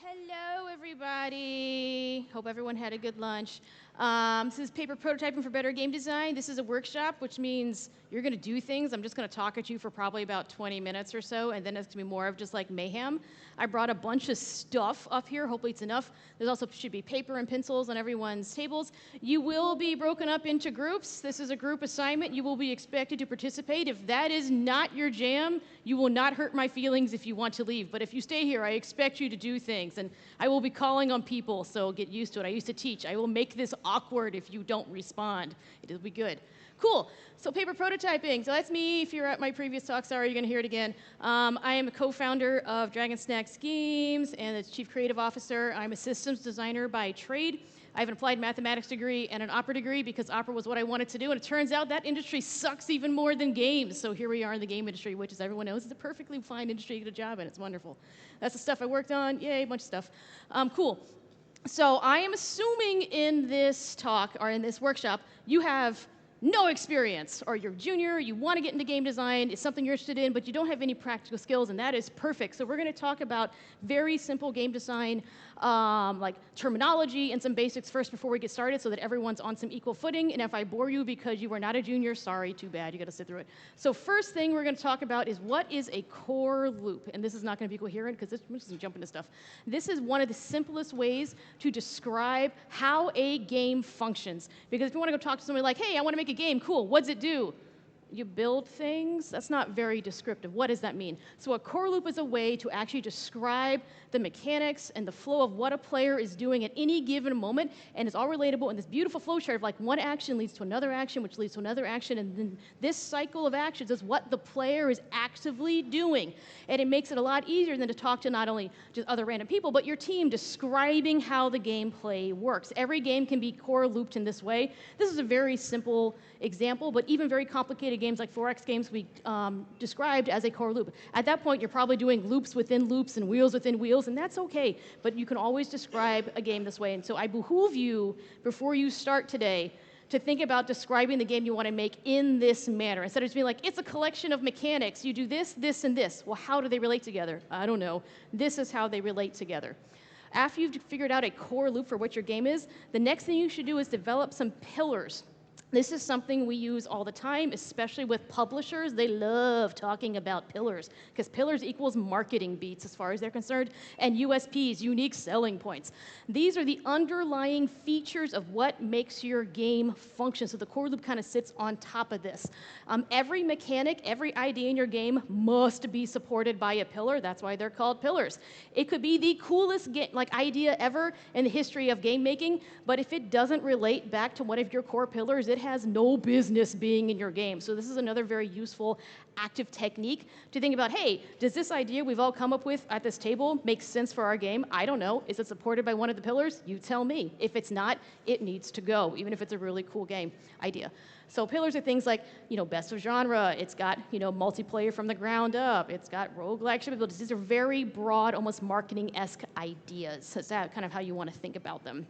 Hello, everybody. Hope everyone had a good lunch. This is Paper Prototyping for Better Game Design. This is a workshop, which means you're going to do things. I'm just going to talk at you for probably about 20 minutes or so, and then it's going to be more of just like mayhem. I brought a bunch of stuff up here. Hopefully it's enough. There's also should be paper and pencils on everyone's tables. You will be broken up into groups. This is a group assignment. You will be expected to participate. If that is not your jam, you will not hurt my feelings if you want to leave. But if you stay here, I expect you to do things. And I will be calling on people, so get used to it. I used to teach. I will make this awkward if you don't respond. It'll be good. Cool. So paper prototyping. So that's me. If you're at my previous talk, sorry, you're going to hear it again. I am a co-founder of Dragon Snack Schemes and the chief creative officer. I'm a systems designer by trade. I have an applied mathematics degree and an opera degree because opera was what I wanted to do. And it turns out that industry sucks even more than games. So here we are in the game industry, which, as everyone knows, is a perfectly fine industry to get a job in. It's wonderful. That's the stuff I worked on. Yay, a bunch of stuff. Cool. So I am assuming in this talk or in this workshop, you have no experience, or you're junior, you want to get into game design, it's something you're interested in, but you don't have any practical skills, and that is perfect. So we're going to talk about very simple game design, like terminology and some basics first before we get started so that everyone's on some equal footing. And if I bore you because you are not a junior, sorry, too bad, you got to sit through it. So first thing we're going to talk about is what is a core loop, and this is not going to be coherent because we're just going to jump into stuff. This is one of the simplest ways to describe how a game functions, because if you want to go talk to somebody like, hey, I want to make a game, cool, what's it do? You build things? That's not very descriptive. What does that mean? So a core loop is a way to actually describe the mechanics and the flow of what a player is doing at any given moment, and it's all relatable in this beautiful flow chart of like one action leads to another action, which leads to another action, and then this cycle of actions is what the player is actively doing. And it makes it a lot easier than to talk to not only just other random people, but your team describing how the gameplay works. Every game can be core looped in this way. This is a very simple example, but even very complicated games like 4X games we described as a core loop. At that point, you're probably doing loops within loops and wheels within wheels, and that's okay, but you can always describe a game this way. And so I behoove you, before you start today, to think about describing the game you want to make in this manner. Instead of just being like, it's a collection of mechanics. You do this, this, and this. Well, how do they relate together? I don't know. This is how they relate together. After you've figured out a core loop for what your game is, the next thing you should do is develop some pillars. This is something we use all the time, especially with publishers. They love talking about pillars because pillars equals marketing beats as far as they're concerned, and USPs, unique selling points. These are the underlying features of what makes your game function. So the core loop kind of sits on top of this. Every mechanic, every idea in your game must be supported by a pillar. That's why they're called pillars. It could be the coolest idea ever in the history of game making, but if it doesn't relate back to one of your core pillars, it has no business being in your game. So this is another very useful active technique to think about, hey, does this idea we've all come up with at this table make sense for our game? I don't know. Is it supported by one of the pillars? You tell me. If it's not, it needs to go, even if it's a really cool game idea. So pillars are things like, best of genre. It's got, multiplayer from the ground up. It's got roguelike abilities. These are very broad, almost marketing-esque ideas. So that's kind of how you want to think about them.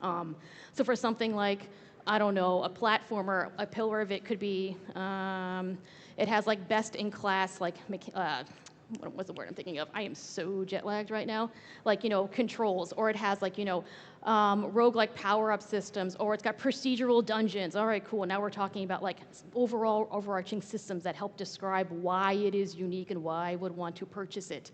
So for something like, I don't know, a platformer, a pillar of it could be, it has like best in class, like, what's the word I'm thinking of? I am so jet lagged right now. Like, controls, or it has like, roguelike power-up systems, or it's got procedural dungeons. All right, cool. Now we're talking about like overall overarching systems that help describe why it is unique and why I would want to purchase it.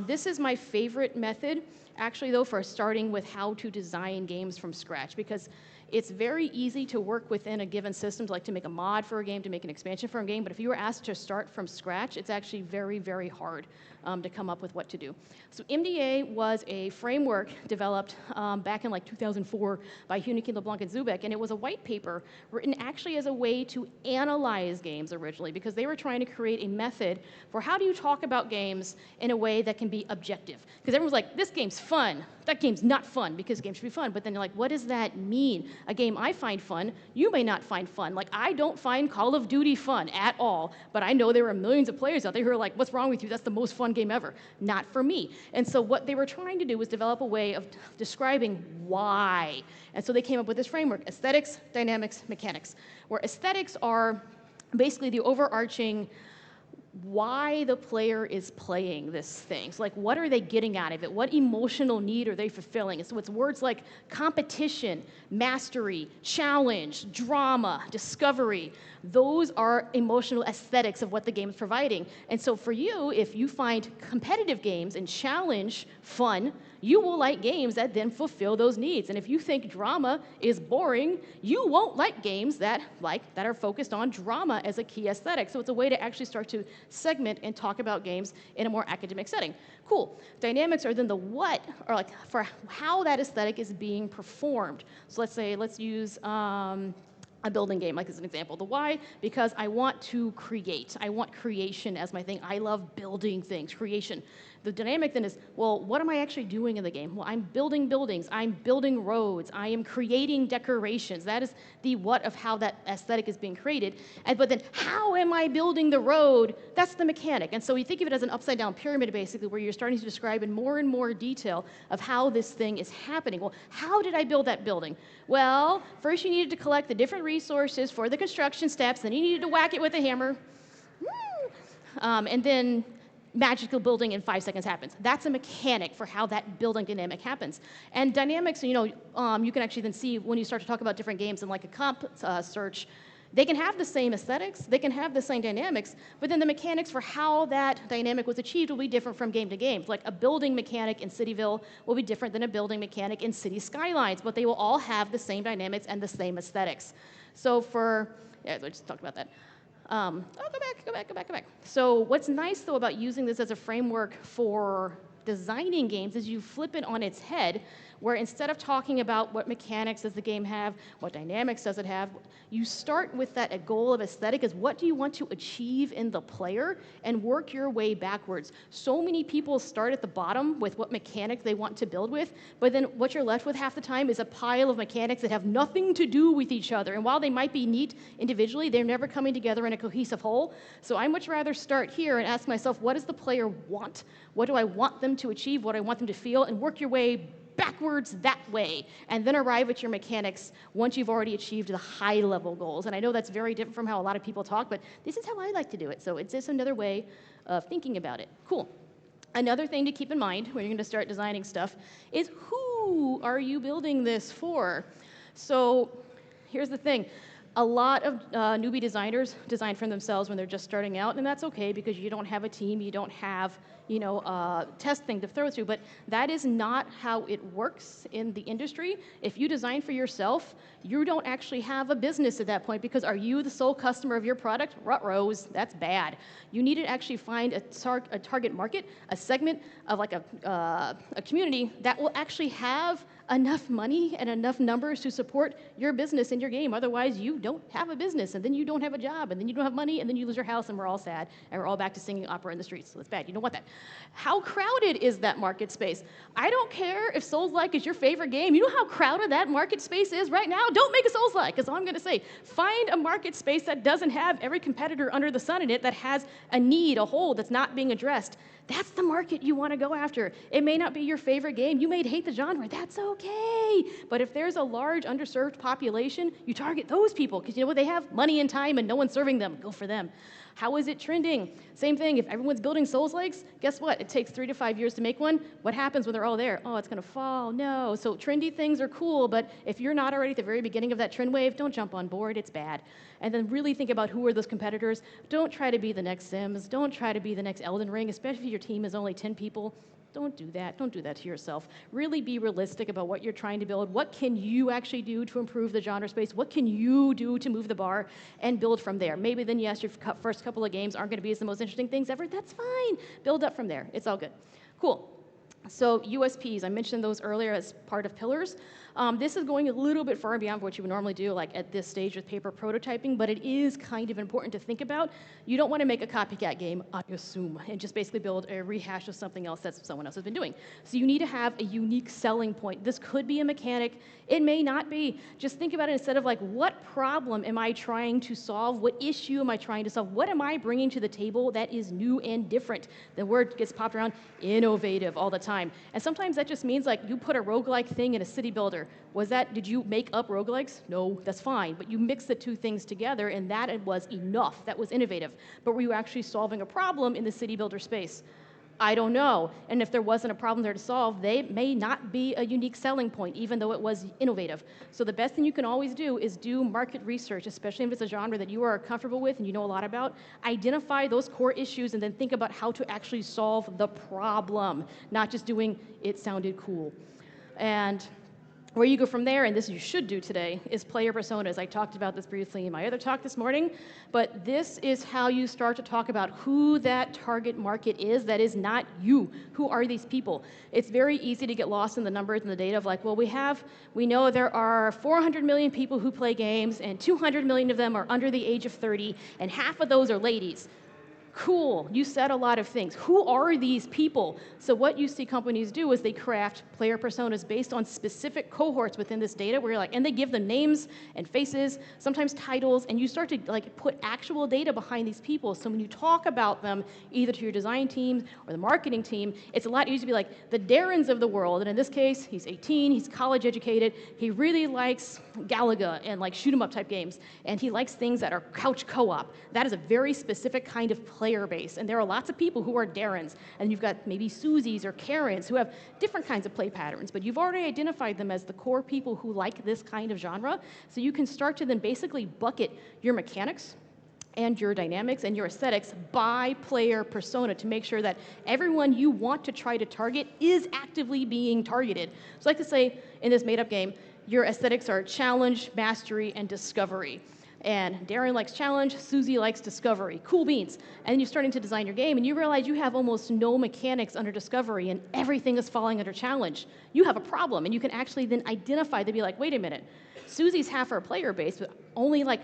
This is my favorite method, actually, though, for starting with how to design games from scratch, because it's very easy to work within a given system, like to make a mod for a game, to make an expansion for a game, but if you were asked to start from scratch, it's actually very, very hard to come up with what to do. So MDA was a framework developed back in like 2004 by Huneke, LeBlanc, and Zubek, and it was a white paper written actually as a way to analyze games originally, because they were trying to create a method for how do you talk about games in a way that can be objective. Because everyone's like, this game's fun, that game's not fun, because games should be fun, but then you're like, what does that mean? A game I find fun, you may not find fun. Like, I don't find Call of Duty fun at all, but I know there are millions of players out there who are like, what's wrong with you? That's the most fun game ever. Not for me. And so what they were trying to do was develop a way of describing why. And so they came up with this framework: aesthetics, dynamics, mechanics, where aesthetics are basically the overarching why the player is playing this thing. So like, what are they getting out of it? What emotional need are they fulfilling? So it's words like competition, mastery, challenge, drama, discovery. Those are emotional aesthetics of what the game is providing. And so for you, if you find competitive games and challenge fun, you will like games that then fulfill those needs. And if you think drama is boring, you won't like games that are focused on drama as a key aesthetic. So it's a way to actually start to segment and talk about games in a more academic setting. Cool. Dynamics are then the what, or like for how that aesthetic is being performed. So let's use a building game, like as an example. The why, because I want to create. I want creation as my thing. I love building things, creation. The dynamic then is, well, what am I actually doing in the game? Well, I'm building buildings. I'm building roads. I am creating decorations. That is the what of how that aesthetic is being created. But then, how am I building the road? That's the mechanic. And so we think of it as an upside-down pyramid, basically, where you're starting to describe in more and more detail of how this thing is happening. Well, how did I build that building? Well, first you needed to collect the different resources for the construction steps. Then you needed to whack it with a hammer. And then magical building in 5 seconds happens. That's a mechanic for how that building dynamic happens. And dynamics, you can actually then see when you start to talk about different games in like a comp search, they can have the same aesthetics, they can have the same dynamics, but then the mechanics for how that dynamic was achieved will be different from game to game. Like a building mechanic in Cityville will be different than a building mechanic in City Skylines, but they will all have the same dynamics and the same aesthetics. So I just talked about that. Go back. So what's nice, though, about using this as a framework for designing games is you flip it on its head, where instead of talking about what mechanics does the game have, what dynamics does it have, you start with that a goal of aesthetic is what do you want to achieve in the player and work your way backwards. So many people start at the bottom with what mechanics they want to build with, but then what you're left with half the time is a pile of mechanics that have nothing to do with each other. And while they might be neat individually, they're never coming together in a cohesive whole. So I much rather start here and ask myself, what does the player want? What do I want them to achieve? What do I want them to feel? And work your way backwards that way, and then arrive at your mechanics once you've already achieved the high-level goals. And I know that's very different from how a lot of people talk, but this is how I like to do it. So it's just another way of thinking about it. Cool. Another thing to keep in mind when you're going to start designing stuff is who are you building this for? So here's the thing. A lot of newbie designers design for themselves when they're just starting out, and that's okay because you don't have a team, you don't have test thing to throw through, but that is not how it works in the industry. If you design for yourself, you don't actually have a business at that point because are you the sole customer of your product? Ruh-rohs, that's bad. You need to actually find a target market, a segment of like a community that will actually have enough money and enough numbers to support your business and your game. Otherwise, you don't have a business, and then you don't have a job, and then you don't have money, and then you lose your house, and we're all sad, and we're all back to singing opera in the streets. So that's bad. You don't want that. How crowded is that market space? I don't care if Souls-like is your favorite game. You know how crowded that market space is right now? Don't make a Souls-like, is all I'm going to say. Find a market space that doesn't have every competitor under the sun in it, that has a need, a hole that's not being addressed. That's the market you want to go after. It may not be your favorite game. You may hate the genre. That's okay. But if there's a large underserved population, you target those people because you know what? They have money and time and no one's serving them. Go for them. How is it trending? Same thing. If everyone's building Souls-likes, guess what? It takes 3 to 5 years to make one. What happens when they're all there? Oh, it's going to fall. No. So trendy things are cool, but if you're not already at the very beginning of that trend wave, don't jump on board. It's bad. And then really think about who are those competitors. Don't try to be the next Sims. Don't try to be the next Elden Ring, especially if your team is only 10 people. Don't do that. Don't do that to yourself. Really be realistic about what you're trying to build. What can you actually do to improve the genre space? What can you do to move the bar and build from there? Maybe then, yes, your first couple of games aren't going to be the most interesting things ever. That's fine. Build up from there. It's all good. Cool. So USPs, I mentioned those earlier as part of pillars. This is going a little bit far beyond what you would normally do, like at this stage with paper prototyping, but it is kind of important to think about. You don't want to make a copycat game, I assume, and just basically build a rehash of something else that someone else has been doing. So you need to have a unique selling point. This could be a mechanic. It may not be. Just think about it instead of like, what problem am I trying to solve? What issue am I trying to solve? What am I bringing to the table that is new and different? The word gets popped around, innovative, all the time. And sometimes that just means like you put a roguelike thing in a city builder. builder. Did you make up roguelikes? No, that's fine. But you mix the two things together, and that was enough. That was innovative. But were you actually solving a problem in the city builder space? I don't know. And if there wasn't a problem there to solve, they may not be a unique selling point, even though it was innovative. So the best thing you can always do is do market research, especially if it's a genre that you are comfortable with and you know a lot about. Identify those core issues and then think about how to actually solve the problem, not just doing it sounded cool. And where you go from there, and this you should do today, is player personas. I talked about this briefly in my other talk this morning, but this is how you start to talk about who that target market is that is not you. Who are these people? It's very easy to get lost in the numbers and the data of like, well, we know there are 400 million people who play games, and 200 million of them are under the age of 30, and half of those are ladies. Cool, you said a lot of things. Who are these people? So what you see companies do is they craft player personas based on specific cohorts within this data where you're like, and they give them names and faces, sometimes titles, and you start to like put actual data behind these people. So when you talk about them, either to your design team or the marketing team, it's a lot easier to be like the Darrens of the world. And in this case, he's 18, he's college educated, he really likes Galaga and like shoot 'em up type games, and he likes things that are couch co-op. That is a very specific kind of player base, and there are lots of people who are Darrens, and you've got maybe Susies or Karens who have different kinds of play patterns, but you've already identified them as the core people who like this kind of genre, so you can start to then basically bucket your mechanics and your dynamics and your aesthetics by player persona to make sure that everyone you want to try to target is actively being targeted. So I like to say in this made-up game, your aesthetics are challenge, mastery, and discovery. And Darren likes challenge, Susie likes discovery. Cool beans. And then you're starting to design your game, and you realize you have almost no mechanics under discovery, and everything is falling under challenge. You have a problem, and you can actually then identify to be like, wait a minute, Susie's half our player base, but only like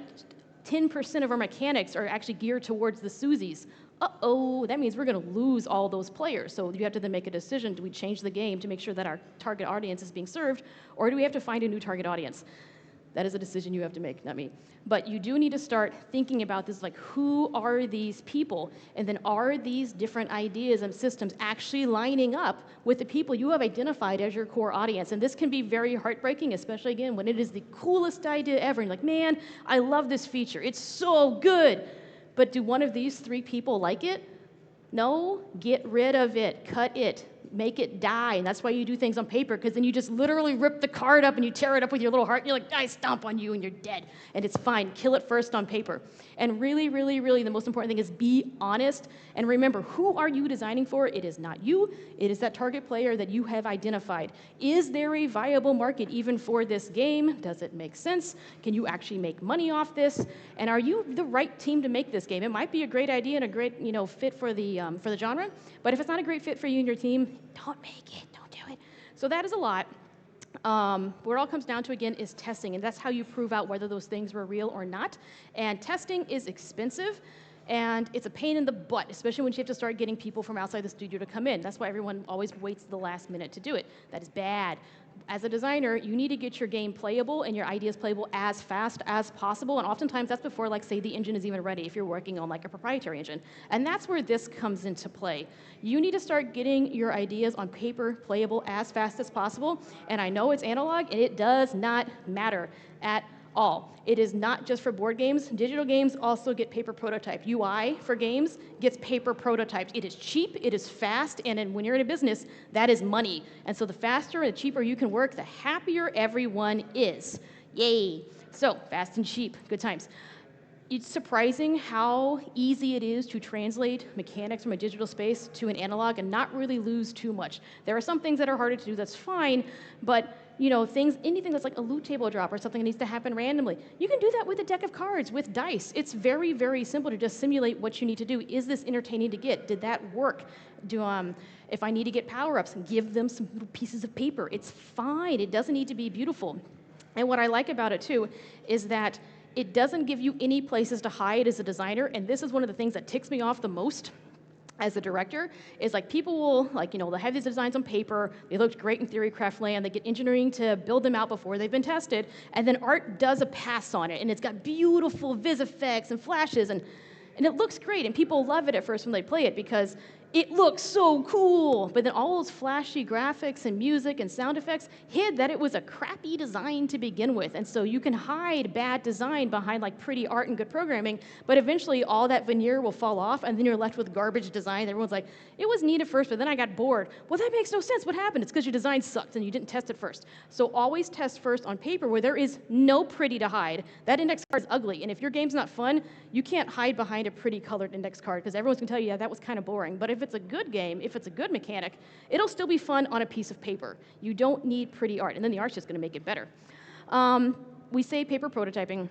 10% of our mechanics are actually geared towards the Susies. Uh-oh, that means we're going to lose all those players. So you have to then make a decision. Do we change the game to make sure that our target audience is being served, or do we have to find a new target audience? That is a decision you have to make, not me. But you do need to start thinking about this, like, who are these people? And then are these different ideas and systems actually lining up with the people you have identified as your core audience? And this can be very heartbreaking, especially, again, when it is the coolest idea ever. And you're like, man, I love this feature. It's so good. But do one of these three people like it? No? Get rid of it. Cut it. Make it die. And that's why you do things on paper, because then you just literally rip the card up and you tear it up with your little heart and you're like, I stomp on you and you're dead. And it's fine. Kill it first on paper. And really, really, really the most important thing is be honest. And remember, who are you designing for? It is not you. It is that target player that you have identified. Is there a viable market even for this game? Does it make sense? Can you actually make money off this? And are you the right team to make this game? It might be a great idea and a great, fit for the genre, but if it's not a great fit for you and your team, don't make it, don't do it. So that is a lot. What it all comes down to, again, is testing, and that's how you prove out whether those things were real or not. And testing is expensive, and it's a pain in the butt, especially when you have to start getting people from outside the studio to come in. That's why everyone always waits the last minute to do it. That is bad. As a designer, you need to get your game playable and your ideas playable as fast as possible, and oftentimes that's before, like, say, the engine is even ready if you're working on, like, a proprietary engine. And that's where this comes into play. You need to start getting your ideas on paper playable as fast as possible, and I know it's analog, and it does not matter at all. It is not just for board games. Digital games also get paper prototype. UI for games gets paper prototypes. It is cheap, it is fast, and when you're in a business, that is money. And so the faster and the cheaper you can work, the happier everyone is. Yay. So fast and cheap, good times. It's surprising how easy it is to translate mechanics from a digital space to an analog and not really lose too much. There are some things that are harder to do, that's fine, but anything that's like a loot table drop or something that needs to happen randomly, you can do that with a deck of cards, with dice. It's very, very simple to just simulate what you need to do. Is this entertaining to get? Did that work? If I need to get power-ups, give them some little pieces of paper. It's fine. It doesn't need to be beautiful. And what I like about it, too, is that it doesn't give you any places to hide as a designer, and this is one of the things that ticks me off the most as a director, is like people will, they'll have these designs on paper, they looked great in theory craft land, they get engineering to build them out before they've been tested, and then art does a pass on it, and it's got beautiful vis effects and flashes, and it looks great, and people love it at first when they play it because it looks so cool, but then all those flashy graphics and music and sound effects hid that it was a crappy design to begin with. And so you can hide bad design behind like pretty art and good programming, but eventually all that veneer will fall off and then you're left with garbage design. Everyone's like, it was neat at first, but then I got bored. Well, that makes no sense. What happened? It's because your design sucked and you didn't test it first. So always test first on paper where there is no pretty to hide. That index card is ugly, and if your game's not fun, you can't hide behind a pretty colored index card because everyone's gonna tell you, yeah, that was kind of boring. But if it's a good game, if it's a good mechanic, it'll still be fun on a piece of paper. You don't need pretty art, and then the art's just gonna make it better. We say paper prototyping,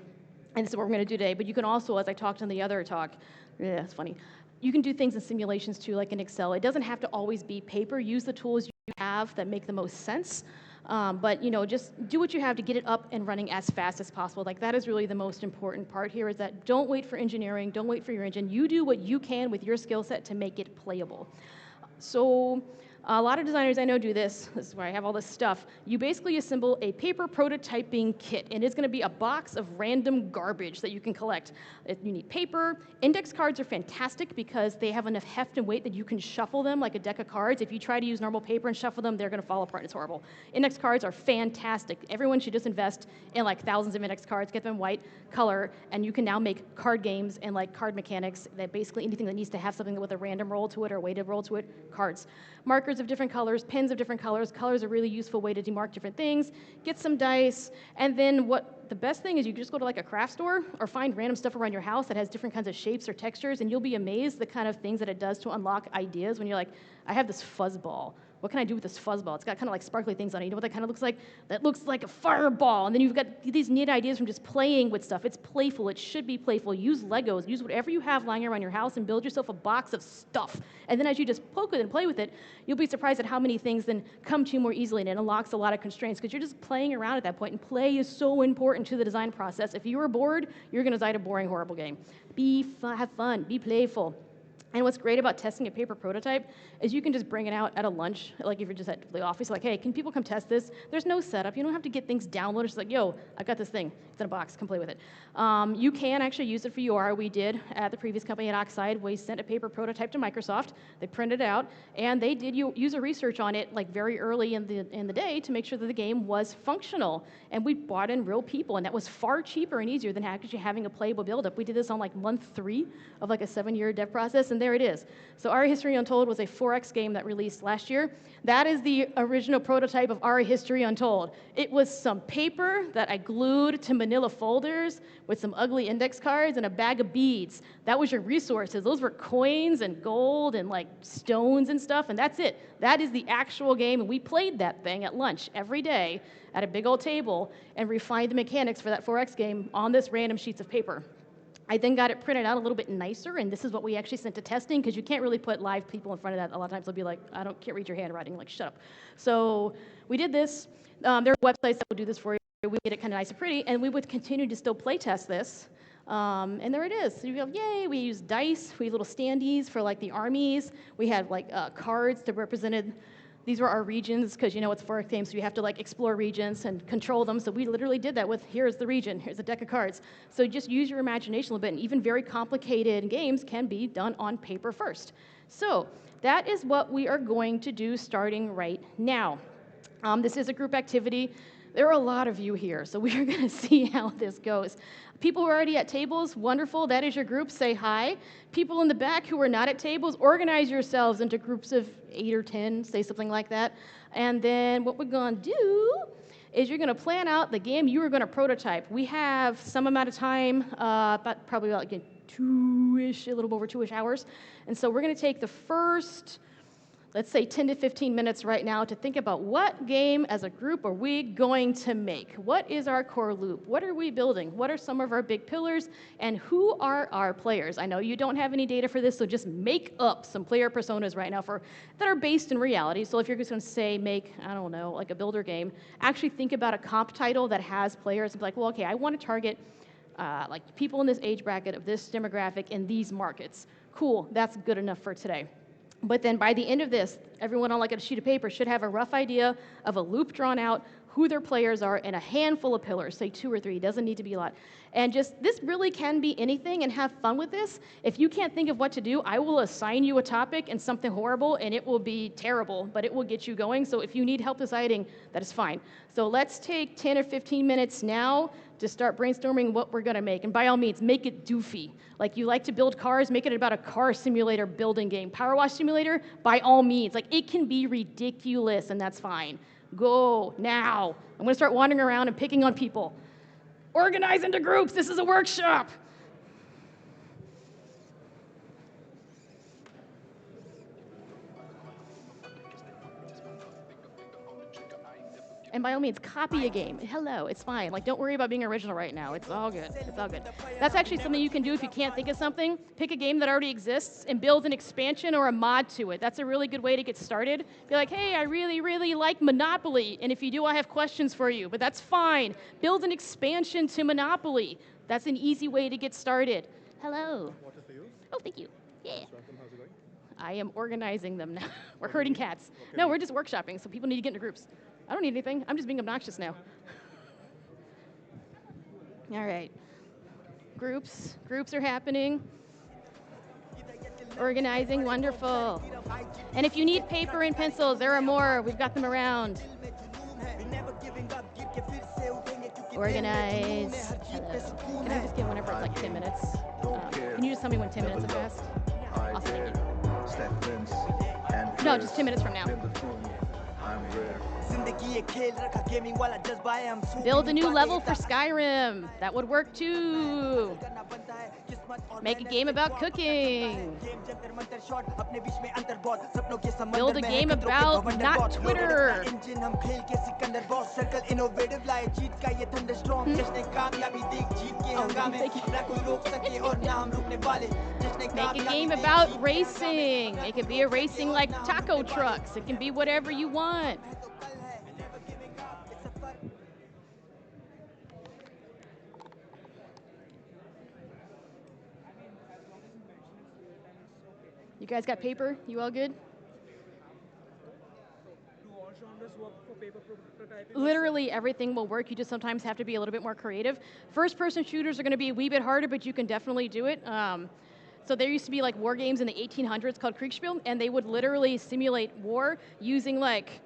and this is what we're gonna do today, but you can also, as I talked in the other talk, yeah, it's funny, you can do things in simulations too, like in Excel. It doesn't have to always be paper. Use the tools you have that make the most sense. But just do what you have to get it up and running as fast as possible. Like that is really the most important part here is that don't wait for engineering, don't wait for your engine. You do what you can with your skill set to make it playable. So a lot of designers I know do this. This is where I have all this stuff. You basically assemble a paper prototyping kit, and it's going to be a box of random garbage that you can collect. You need paper. Index cards are fantastic because they have enough heft and weight that you can shuffle them like a deck of cards. If you try to use normal paper and shuffle them, they're going to fall apart. It's horrible. Index cards are fantastic. Everyone should just invest in like thousands of index cards, get them white color, and you can now make card games and like card mechanics that basically anything that needs to have something with a random roll to it or a weighted roll to it, cards. Markers of different colors, pens of different colors. Colors are a really useful way to demark different things. Get some dice, and then the best thing is you can just go to like a craft store or find random stuff around your house that has different kinds of shapes or textures, and you'll be amazed the kind of things that it does to unlock ideas when you're like, I have this fuzz ball. What can I do with this fuzz ball? It's got kind of like sparkly things on it. You know what that kind of looks like? That looks like a fireball. And then you've got these neat ideas from just playing with stuff. It's playful. It should be playful. Use Legos. Use whatever you have lying around your house and build yourself a box of stuff. And then as you just poke with it and play with it, you'll be surprised at how many things then come to you more easily, and it unlocks a lot of constraints because you're just playing around at that point. And play is so important to the design process. If you are bored, you're going to design a boring, horrible game. Have fun. Be playful. And what's great about testing a paper prototype is you can just bring it out at a lunch, like if you're just at the office, like, hey, can people come test this? There's no setup. You don't have to get things downloaded. It's like, yo, I got this thing. It's in a box. Come play with it. You can actually use it for UR. We did at the previous company at Oxide. We sent a paper prototype to Microsoft. They printed it out, and they did user research on it like very early in the day to make sure that the game was functional. And we brought in real people, and that was far cheaper and easier than actually having a playable build-up. We did this on like month 3 of like a 7-year dev process, and there it is. So Our History Untold was a 4X game that released last year. That is the original prototype of Our History Untold. It was some paper that I glued to manila folders with some ugly index cards and a bag of beads. That was your resources. Those were coins and gold and like stones and stuff, and that's it. That is the actual game, and we played that thing at lunch every day at a big old table and refined the mechanics for that 4X game on this random sheets of paper. I then got it printed out a little bit nicer, and this is what we actually sent to testing, because you can't really put live people in front of that. A lot of times they'll be like, can't read your handwriting, like, shut up. So we did this. There are websites that will do this for you. We made it kind of nice and pretty, and we would continue to still play test this. And there it is. So you go, yay, we used dice. We had little standees for like the armies. We had like cards that represented. These were our regions, because it's 4X games, so you have to like explore regions and control them. So we literally did that with, here's the region, here's a deck of cards. So just use your imagination a little bit, and even very complicated games can be done on paper first. So that is what we are going to do starting right now. This is a group activity. There are a lot of you here, so we are going to see how this goes. People who are already at tables, wonderful. That is your group. Say hi. People in the back who are not at tables, organize yourselves into groups of 8 or 10, say something like that. And then what we're going to do is you're going to plan out the game you are going to prototype. We have some amount of time, probably about like 2-ish, a little over 2-ish hours. And so we're going to take the first, let's say 10 to 15 minutes right now to think about what game as a group are we going to make? What is our core loop? What are we building? What are some of our big pillars? And who are our players? I know you don't have any data for this, so just make up some player personas right now that are based in reality. So if you're just going to say make, I don't know, like a builder game, actually think about a comp title that has players and be like, well, okay, I want to target like people in this age bracket of this demographic in these markets. Cool, that's good enough for today. But then by the end of this, everyone on like a sheet of paper should have a rough idea of a loop drawn out, who their players are, and a handful of pillars, say 2 or 3, doesn't need to be a lot. And just, this really can be anything, and have fun with this. If you can't think of what to do, I will assign you a topic and something horrible, and it will be terrible, but it will get you going. So if you need help deciding, that is fine. So let's take 10 or 15 minutes now to start brainstorming what we're gonna make. And by all means, make it doofy. Like, you like to build cars, make it about a car simulator building game. Power wash simulator, by all means. Like, it can be ridiculous, and that's fine. Go now. I'm gonna start wandering around and picking on people. Organize into groups, this is a workshop. And by all means, copy a game. Hello, it's fine. Like, don't worry about being original right now. It's all good. It's all good. That's actually something you can do if you can't think of something. Pick a game that already exists and build an expansion or a mod to it. That's a really good way to get started. Be like, hey, I really, really like Monopoly, and if you do, I have questions for you, but that's fine. Build an expansion to Monopoly. That's an easy way to get started. Hello. Water for you. Oh, thank you. Yeah. Welcome, how's it going? I am organizing them now. We're herding cats. No, we're just workshopping, so people need to get into groups. I don't need anything. I'm just being obnoxious now. All right. Groups are happening. Organizing, wonderful. And if you need paper and pencils, there are more. We've got them around. Organize. Hello. Can I just get whenever it's like 10 minutes? Can you just tell me when 10 minutes have passed? Awesome, thank you. No, just 10 minutes from now. Build a new level for Skyrim. That would work too. Make a game about cooking. Build a game about not Twitter. Make a game about racing. It can be a racing like taco trucks. It can be whatever you want. You guys got paper? You all good? Literally everything will work. You just sometimes have to be a little bit more creative. First-person shooters are going to be a wee bit harder, but you can definitely do it. So there used to be like war games in the 1800s called Kriegspiel, and they would literally simulate war using like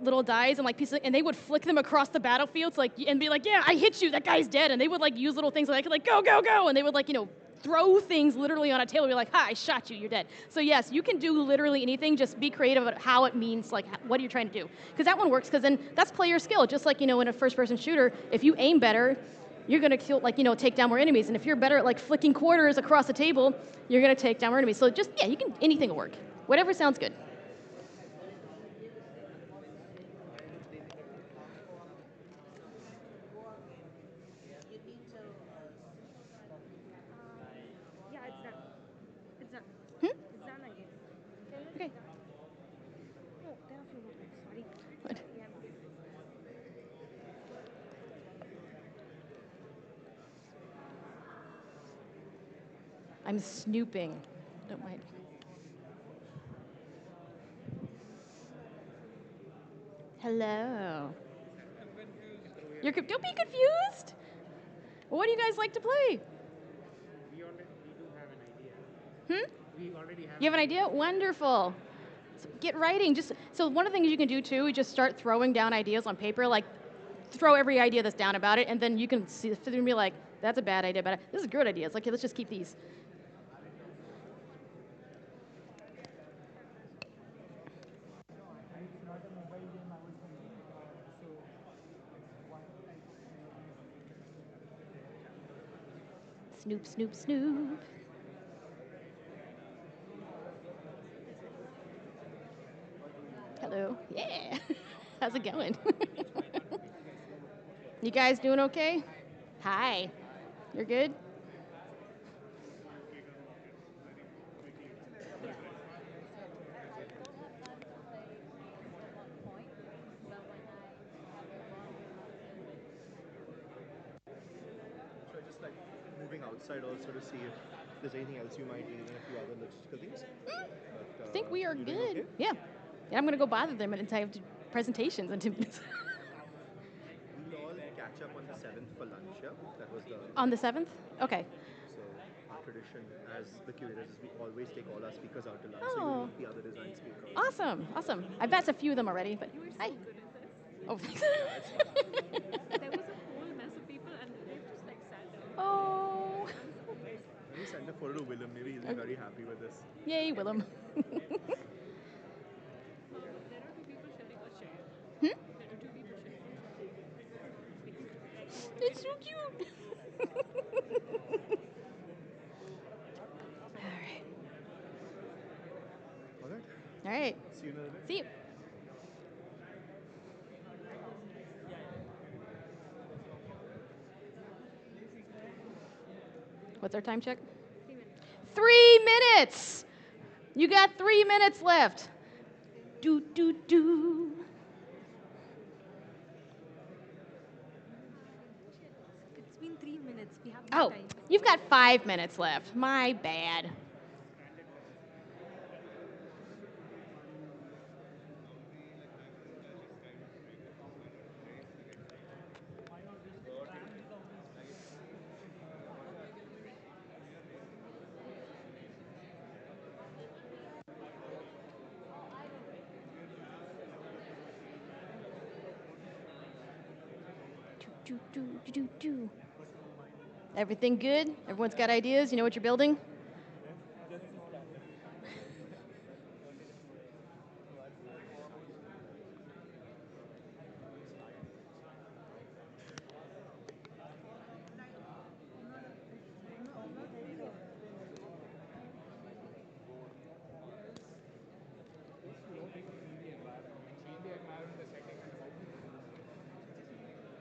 little dies and like pieces, and they would flick them across the battlefields, like, and be like, yeah, I hit you, that guy's dead, and they would like use little things like go, go, go, and they would like, you know, throw things literally on a table and be like, ha, I shot you, you're dead. So yes, you can do literally anything, just be creative about how it means, like what you're trying to do. Because that one works, because then that's player skill, just like, you know, in a first-person shooter, if you aim better, you're gonna kill, like, you know, take down more enemies, and if you're better at like flicking quarters across the table, you're gonna take down more enemies. So just, yeah, you can, anything will work. Whatever sounds good. Okay. What? I'm snooping. Don't mind. Hello. Don't be confused. What do you guys like to play? We do have an idea. Hmm? We already have. You have an idea? Wonderful. So get writing. So one of the things you can do too is just start throwing down ideas on paper. Like, throw every idea that's down about it, and then you can see through and be like, that's a bad idea, but this is a good idea. It's like, okay, let's just keep these. Snoop, snoop, snoop. Hello. Yeah. How's it going? You guys doing okay? Hi. You're good? So just like moving outside also to see if there's anything else you might need and a few other logistical things. But, I think we are you doing good. okay? Yeah. Yeah, I'm going to go bother them until I have to presentations in 2 minutes. on the 7th for lunch. Yeah, that was the On the 7th? Okay. so our tradition as the curators is we always take all our speakers out to lunch, so Oh. you'll meet the other design speakers. Awesome. Awesome. I've met a few of them already, but You were hi. so good at this. Oh, thanks. There was a whole mess of people and they just like sat down. Oh. That was amazing. Let me send a photo to Willem. Maybe he'll be very happy with this. Yay, Willem. There are two people sharing a chair. Hmm? There are two people sharing a chair. It's so cute. All right. All right. All right. See you in a bit. See you. What's our time check? 3 minutes. 3 minutes. You got 3 minutes left. Do do do. It's been 3 minutes. We have Oh, time. you've got 5 minutes left. My bad. Do, do, do, do, do. Everything good? Everyone's got ideas? You know what you're building?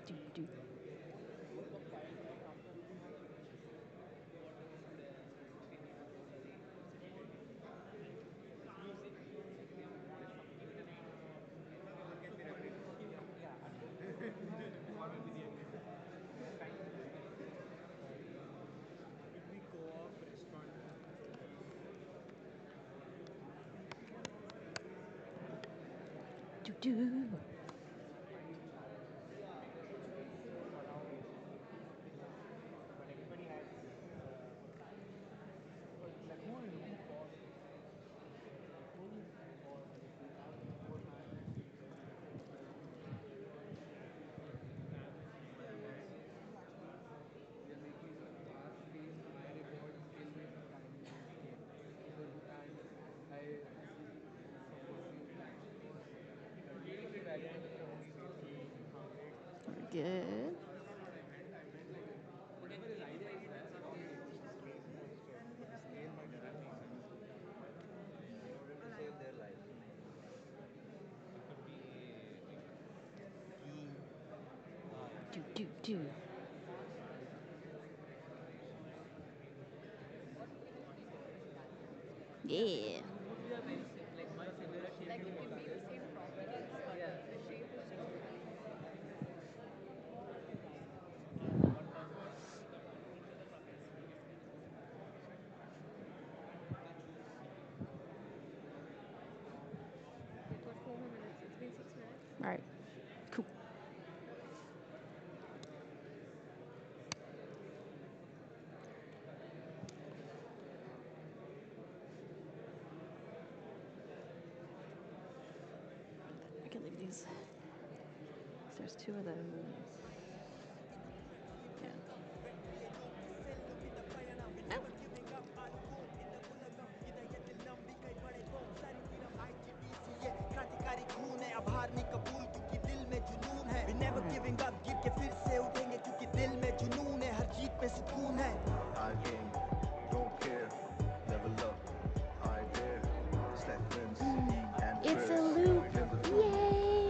Do, do. Do, do. Good. Do, do, do. Yeah. Like it can be the same properties, but the shape is just different. We've got 4 more minutes. It's been 6 minutes. All right. Cool. I can leave these. There's 2 of those. Yeah. Oh. ये क्रांतिकारी खून है अब हार नहीं कबूल क्योंकि दिल में जुनून है We never giving up गिर के फिर से उठेंगे क्योंकि दिल में जुनून है हर जीत में सुकून है I game don't care level up I dare stack wins and It's a prayers loop. in the flow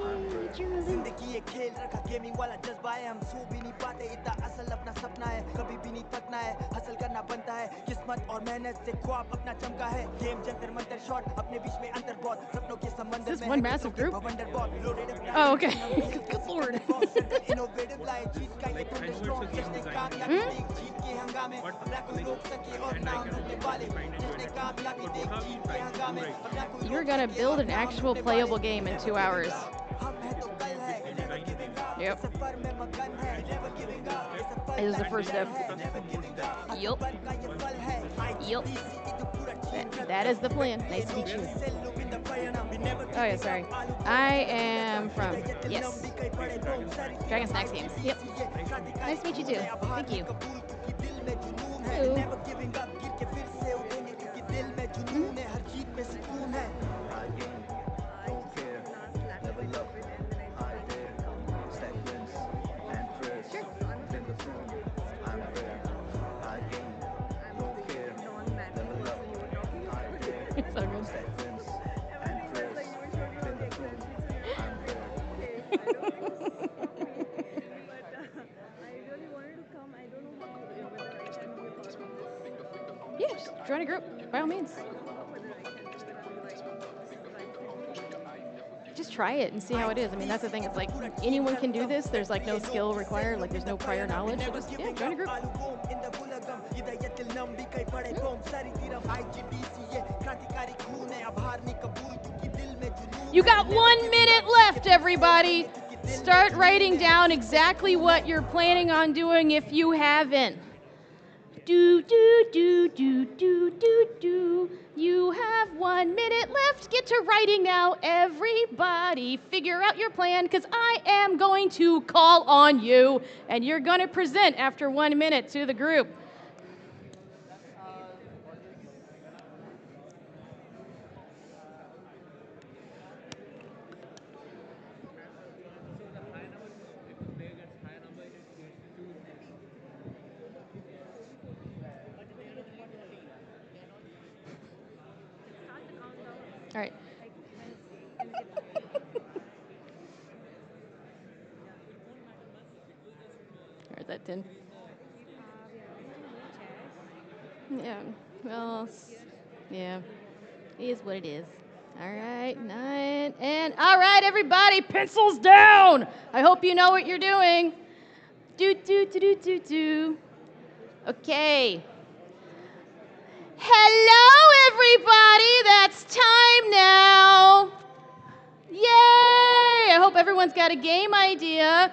I'm Yay! rare You're a loop. जिंदगी एक खेल रखा गेमिंग वाला जज्बा है हम सो भी नहीं पाते इतना असल अपना सपना है कभी भी नहीं थकना है हासिल करना बनता है किस्मत और मेहनत से ख्वाब अपना चमका है गेम जंतर मंतर शॉट अपने बीच में अंतर बहुत सपनों के समंदर Is this में one है massive मित्रों के group? भवंडर बहुत loaded Oh, okay. Good lord. Innovative लाए जीत का ये थंडर स्ट्रॉन्ग जश्न कामयाबी देख जीत के हंगामे अपना कोई रोक सके और ना रोकने वाले जश्न कामयाबी देख जीत के हंगामे अपना कोई You're रोक gonna सके build और an ना actual रोकने playable वाले game in 2 hours. हम है तो कल है never giving up Yep. सफर में मगन है never giving up ये सफल This is the का first step. never giving up Yup. असफल का ये फल है Yup. IGDC ಇದು ಪೂರ That is the plan. Nice to meet you. ಸೆಲ್ಲುವಿಂದ ಪಯಣ we never Oh yeah, sorry. I am from yes. Dragon Snacks Games. Yep. Nice to meet you too. Thank you. Hello. never giving up गिर के फिर से उठेंगे क्योंकि दिल में जुनून है हर जीत में सुकून है Don't care, level up, high there, stack wins, and press, win the phone, I'm fair, high game, don't care, level up, high there, So good. stack wins, and press, win the phone, I'm fair. I really wanted to come. I don't know whether I can be a part of this. Yeah, just join a group by all means. Just try it and see how it is. I mean, that's the thing. It's like anyone can do this. There's like no skill required. Like there's no prior knowledge. So just join a group. இதயத்தில் நம்பிக்கை படைப்போம் சரித்திரம் IGDC क्रांतिकारी खून है अब हार नहीं कबूल क्योंकि दिल में जुनून You got 1 minute left, everybody. Start writing down exactly what you're planning on doing if you haven't. Do, do, do, do, do, do, do. You have 1 minute left. Get to writing now, everybody. Figure out your plan, because I am going to call on you, and you're going to present after 1 minute to the group. All right. There's that 10. Yeah. Well, yeah. It is what it is. All right, 9. And all right, everybody, pencils down. I hope you know what you're doing. Do, do, do, do, do, do. Okay. Hello, everybody. That's time now. Yay! I hope everyone's got a game idea.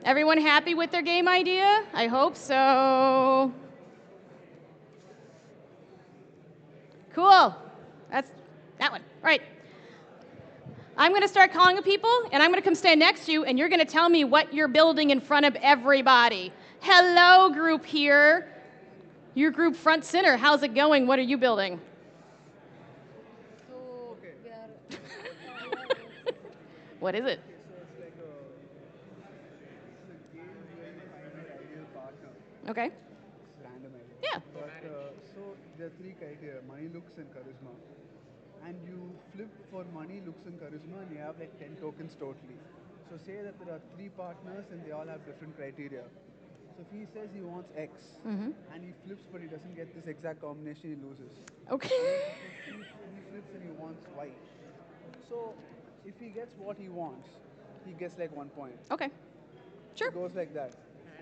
Everyone happy with their game idea? I hope so. Cool. That's that one. All right. I'm going to start calling the people, and I'm going to come stand next to you, and you're going to tell me what you're building in front of everybody. Hello, group here. Your group front center. How's it going? What are you building? What is it? So it's like a game where you find your ideal partner. Okay. It's random idea. Yeah. But so there are 3 criteria: money, looks, and charisma. And you flip for money, looks, and charisma, and you have like 10 tokens totally. So say that there are 3 partners and they all have different criteria. So if he says he wants X and he flips but he doesn't get this exact combination, he loses. Okay. He flips and he wants Y. So if he gets what he wants, he gets like 1 point. Okay. Sure. It goes like that.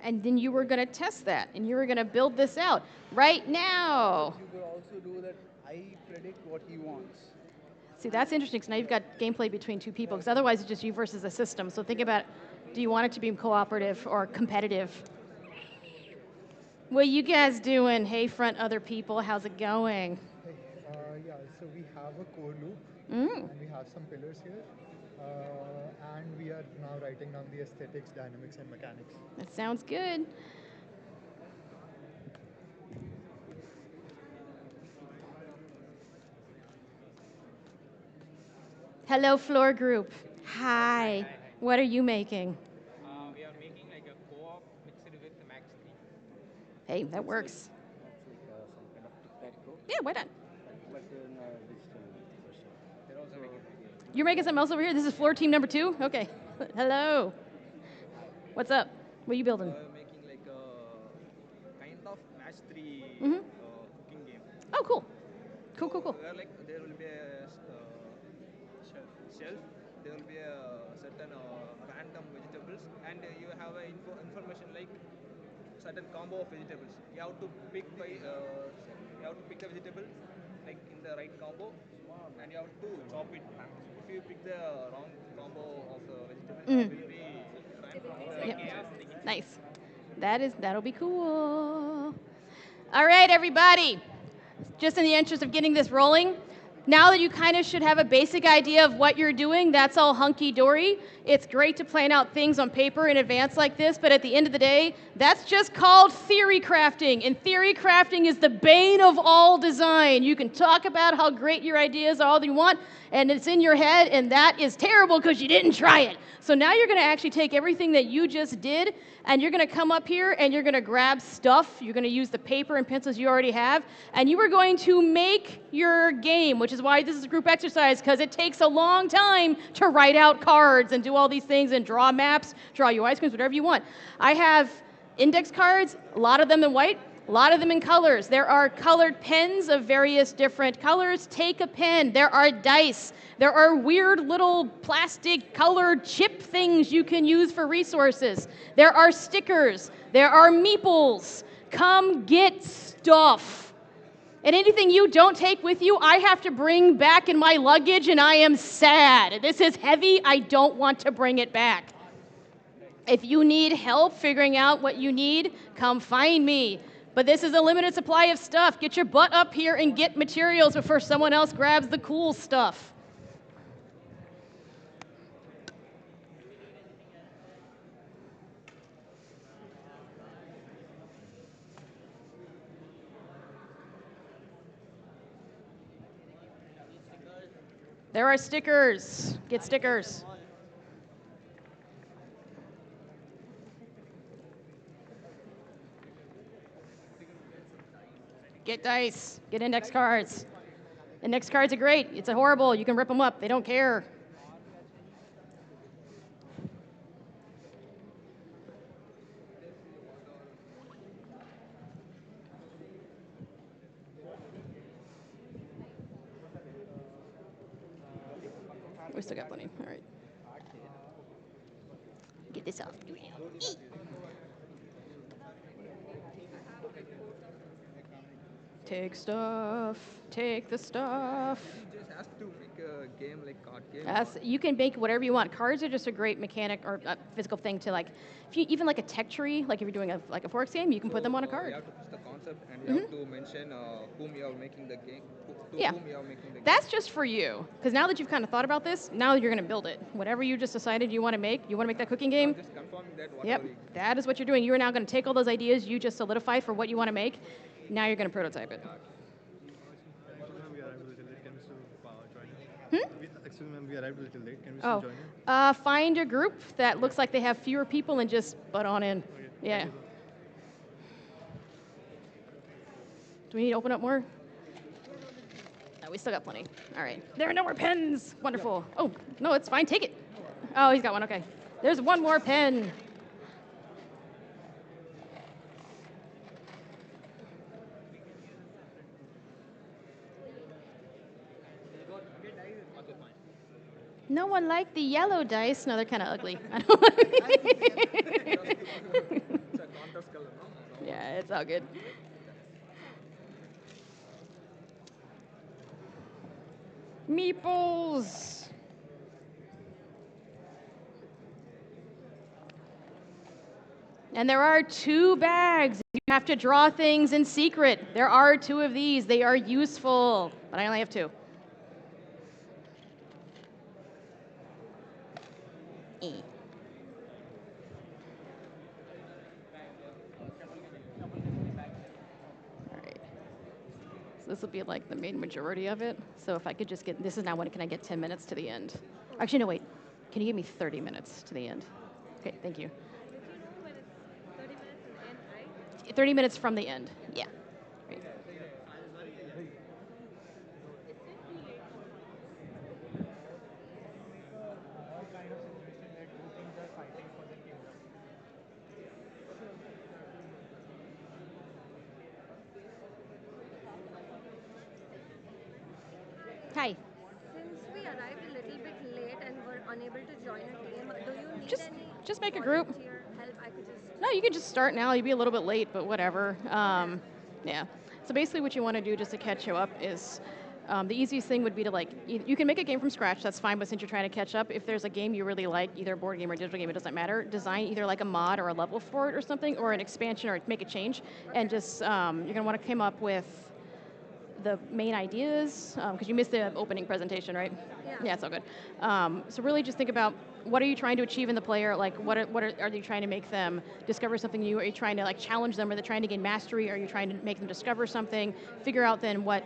And then you were going to test that, and you were going to build this out right now. You could also do that. I predict what he wants. See, that's interesting, because now you've got gameplay between 2 people, because otherwise it's just you versus a system. So think about, do you want it to be cooperative or competitive? What you guys doing? Hey, front other people, how's it going? Yeah, so we have a core loop and we have some pillars here. And we are now writing down the aesthetics, dynamics, and mechanics. That sounds good. Hello, floor group. Hi. What are you making? We are making like a co-op mixed with Max 3. Hey, that works. It's like some kind of tic-tac-toe, Yeah, why not? but in digital version. They're also making You're making something else over here? This is floor team number 2? Okay. Hello. What's up? What are you building? Making like a kind of match 3 Mhm. cooking game. Oh, cool. Cool, cool, cool. Where like there will be a shelf, there will be a certain random vegetables, and you have a information like certain combo of vegetables. You have to pick the vegetable like in the right combo, and you have to chop it. If you pick the wrong combo of the vegetable, it will be ran from the Yep. kitchen. Nice. That'll be cool. All right, everybody. Just in the interest of getting this rolling, now that you kind of should have a basic idea of what you're doing, that's all hunky-dory. It's great to plan out things on paper in advance like this, but at the end of the day, that's just called theory crafting, and theory crafting is the bane of all design. You can talk about how great your ideas are all you want, and it's in your head, and that is terrible because you didn't try it. So now you're going to actually take everything that you just did, and you're going to come up here and you're going to grab stuff. You're going to use the paper and pencils you already have, and you are going to make your game, which is why this is a group exercise, because it takes a long time to write out cards and do all these things and draw maps, draw your ice creams, whatever you want. I have index cards, a lot of them in white, a lot of them in colors. There are colored pens of various different colors. Take a pen. There are dice. There are weird little plastic colored chip things you can use for resources. There are stickers. There are meeples. Come get stuff. And anything you don't take with you, I have to bring back in my luggage, and I am sad. This is heavy. I don't want to bring it back. If you need help figuring out what you need, come find me. But this is a limited supply of stuff. Get your butt up here and get materials before someone else grabs the cool stuff. There are stickers. Get stickers. Get dice. Get index cards. Index cards are great. It's a horrible. You can rip them up. They don't care. We still got plenty. All right. Get this off. Eat. Take stuff. Take the stuff. You just have to make a game like card game. You can make whatever you want. Cards are just a great mechanic or physical thing to like. If you even like a tech tree, like if you're doing a Forex game, you can put them on a card. You have to push the concept, and you have to mention whom you are making the game. Yeah. Whom you are making the game. That's just for you, because now that you've kind of thought about this, now you're going to build it. Whatever you just decided you want to make that cooking game. Just confirming that. Yep, that is what you're doing. You're now going to take all those ideas you just solidified for what you want to make. Now you're going to prototype it. Excuse me, we arrived a little late. Can we still join in? Find a group that looks like they have fewer people and just butt on in. Okay. Yeah. Do we need to open up more? No, we still got plenty. All right. There are no more pens. Wonderful. Oh, no, it's fine. Take it. Oh, he's got one. Okay. There's one more pen. No one liked the yellow dice. No, they're kind of ugly. Yeah, it's all good. Meeples. And there are 2 bags. You have to draw things in secret. There are 2 of these. They are useful, but I only have 2. This will be like the main majority of it. So if I could just get, this is now when can I get 10 minutes to the end? Actually, no, wait. Can you give me 30 minutes to the end? Okay, thank you. Did you know when it's 30 minutes in the end, right? 30 minutes from the end, yeah. Right. Hi. Since we arrived a little bit late and were unable to join a game, do you need Just- any just make a group. volunteer help? I could just No, you can just start now. You'd be a little bit late, but whatever. Yeah. So basically what you want to do just to catch you up is the easiest thing would be to like, you can make a game from scratch, that's fine, but since you're trying to catch up, if there's a game you really like, either a board game or digital game, it doesn't matter, design either like a mod or a level for it or something, or an expansion or make a change, and just, you're gonna want to come up with the main ideas, because you missed the opening presentation, right? Yeah. It's all good. So really just think about what are you trying to achieve in the player, like are you trying to make them discover something new, are you trying to like challenge them, are they trying to gain mastery, are you trying to make them discover something, figure out then what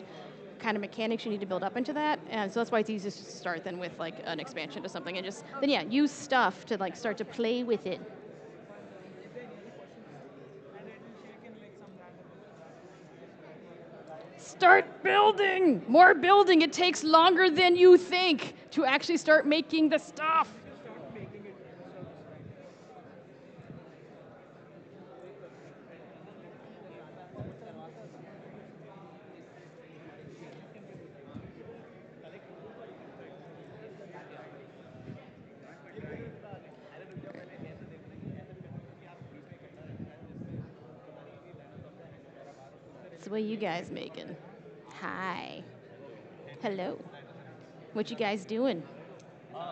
kind of mechanics you need to build up into that, and so that's why it's easiest to start then with like an expansion to something, and just, then yeah, use stuff to like start to play with it. Start building! More building! It takes longer than you think to actually start making the stuff. So what are you guys making? Hi. Hello. What you guys doing? We thought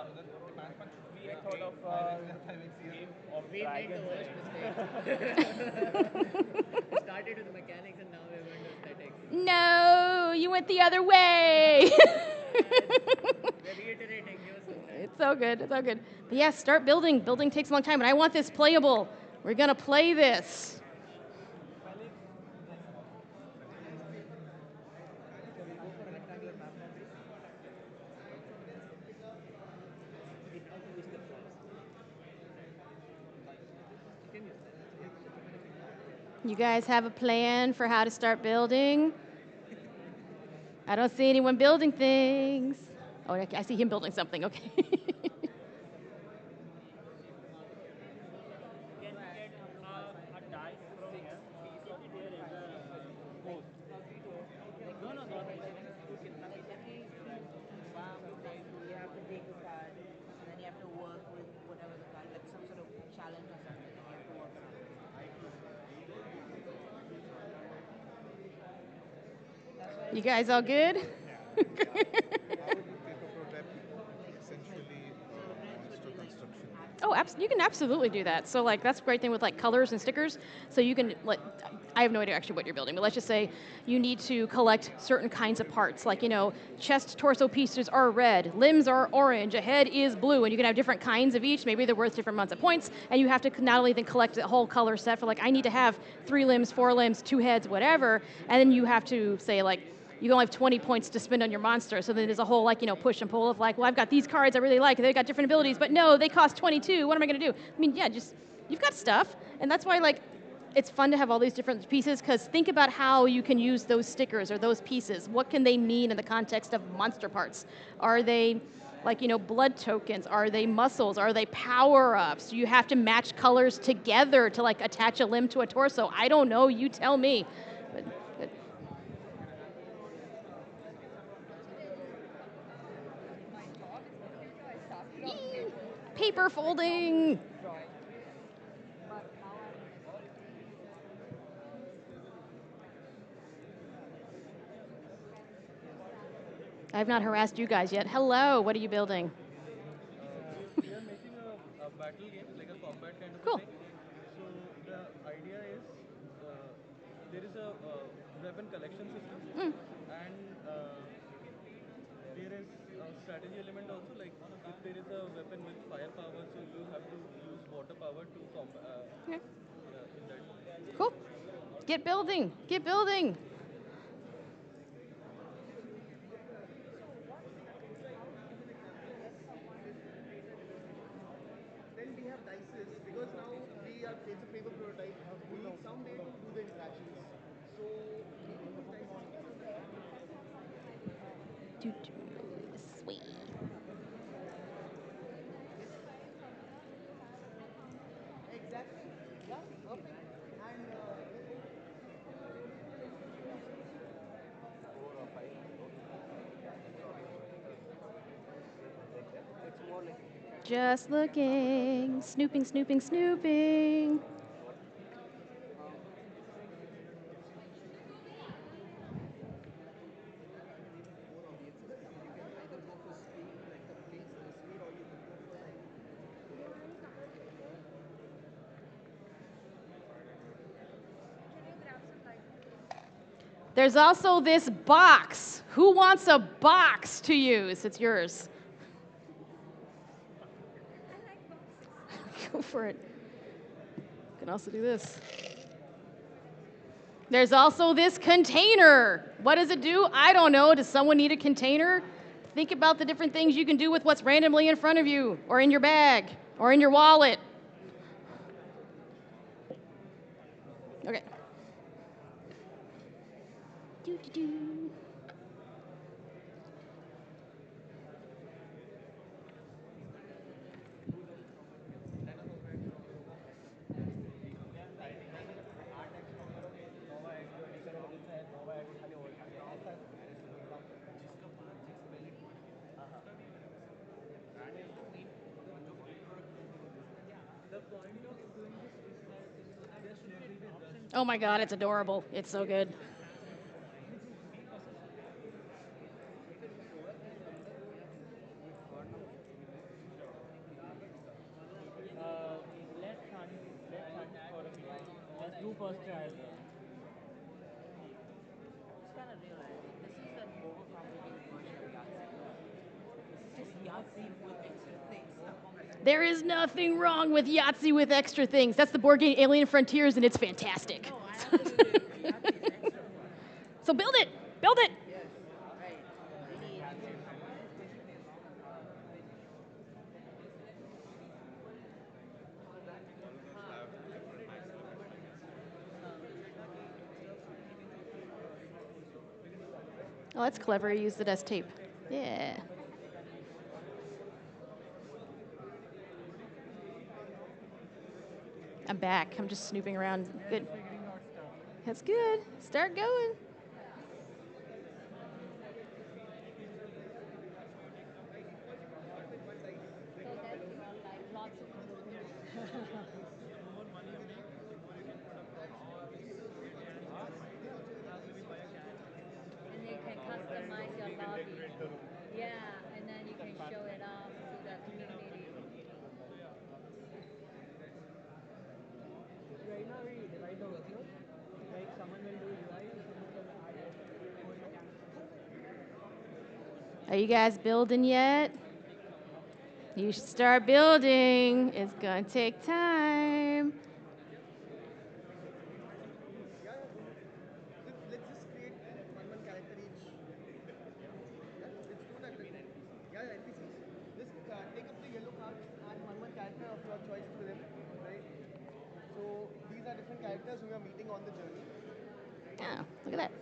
of game of We made the dragons. worst mistake. We started with mechanics and now we're going to aesthetics. No, you went the other way. We're reiterating, give us some time. It's so good, it's so good. But yeah, start building. Building takes a long time, and I want this playable. We're gonna play this. You guys have a plan for how to start building? I don't see anyone building things. Oh, I see him building something, okay. You have to take a card, and then you have to work with whatever the card, like some sort of challenge or something, and you have to work around it. You guys all good? How would paper prototype essentially monster construction? Oh, you can absolutely do that. So like that's a great thing with like colors and stickers. So you can like, I have no idea actually what you're building, but let's just say you need to collect certain kinds of parts. Like, you know, chest, torso pieces are red, limbs are orange, a head is blue, and you can have different kinds of each. Maybe they're worth different amounts of points, and you have to not only then collect the whole color set for like, I need to have 3 limbs, 4 limbs, 2 heads, whatever, and then you have to say like, you only have 20 points to spend on your monster, so then there's a whole like, you know, push and pull of like, well, I've got these cards I really like, and they've got different abilities, but no, they cost 22, what am I gonna do? I mean, yeah, just, you've got stuff, and that's why like, it's fun to have all these different pieces, because think about how you can use those stickers or those pieces. What can they mean in the context of monster parts? Are they like, you know, blood tokens? Are they muscles? Are they power-ups? Do you have to match colors together to like attach a limb to a torso? I don't know, you tell me. But paper folding. I have not harassed you guys yet. Hello, what are you building? We are making a battle game, like a combat kind of Cool. a thing. So the idea is there is a weapon collection system, and there is a strategy element also. Like if there is a weapon with firepower, so you have to use water power to combat Okay. in that. Cool. Get building. Get building. Then we have dices because now it's a paper prototype. We need some way to do the interactions. So making these dices. Sweet. Exactly. Yeah. Perfect. And It's more like Just looking. Snooping, snooping, snooping. There's also this box. Who wants a box to use? It's yours. Go for it. You can also do this. There's also this container. What does it do? I don't know. Does someone need a container? Think about the different things you can do with what's randomly in front of you, or in your bag, or in your wallet. Okay. Do. Oh my God, it's adorable. It's so good. Let's do first try as well. Just kind of realizing this is an overcomplicated version of Yahtzee. This is just Yahtzee with extra things stuck on this. There is nothing wrong with Yahtzee with extra things. That's the board game Alien Frontiers, and it's fantastic. No, I absolutely agree. Yahtzee is extra fun. So build it. Build it. Yes, right. Really. Oh, that's clever. You used it as tape. Yeah. I'm back. I'm just snooping around. Good. That's good. Start going. And you can customize your lobby. Yeah, and then you can show it off to the community. Right now we divide the workload. Like someone will do UI, someone will add code mechanics. Are you guys building yet? You should start building. It's going to take time. Let's just create one character each. Yeah, let's do that. Yeah, NPCs. Just take up the yellow cards and one character of your choice to them, right? So these are different characters who we are meeting on the journey. Oh, look at that.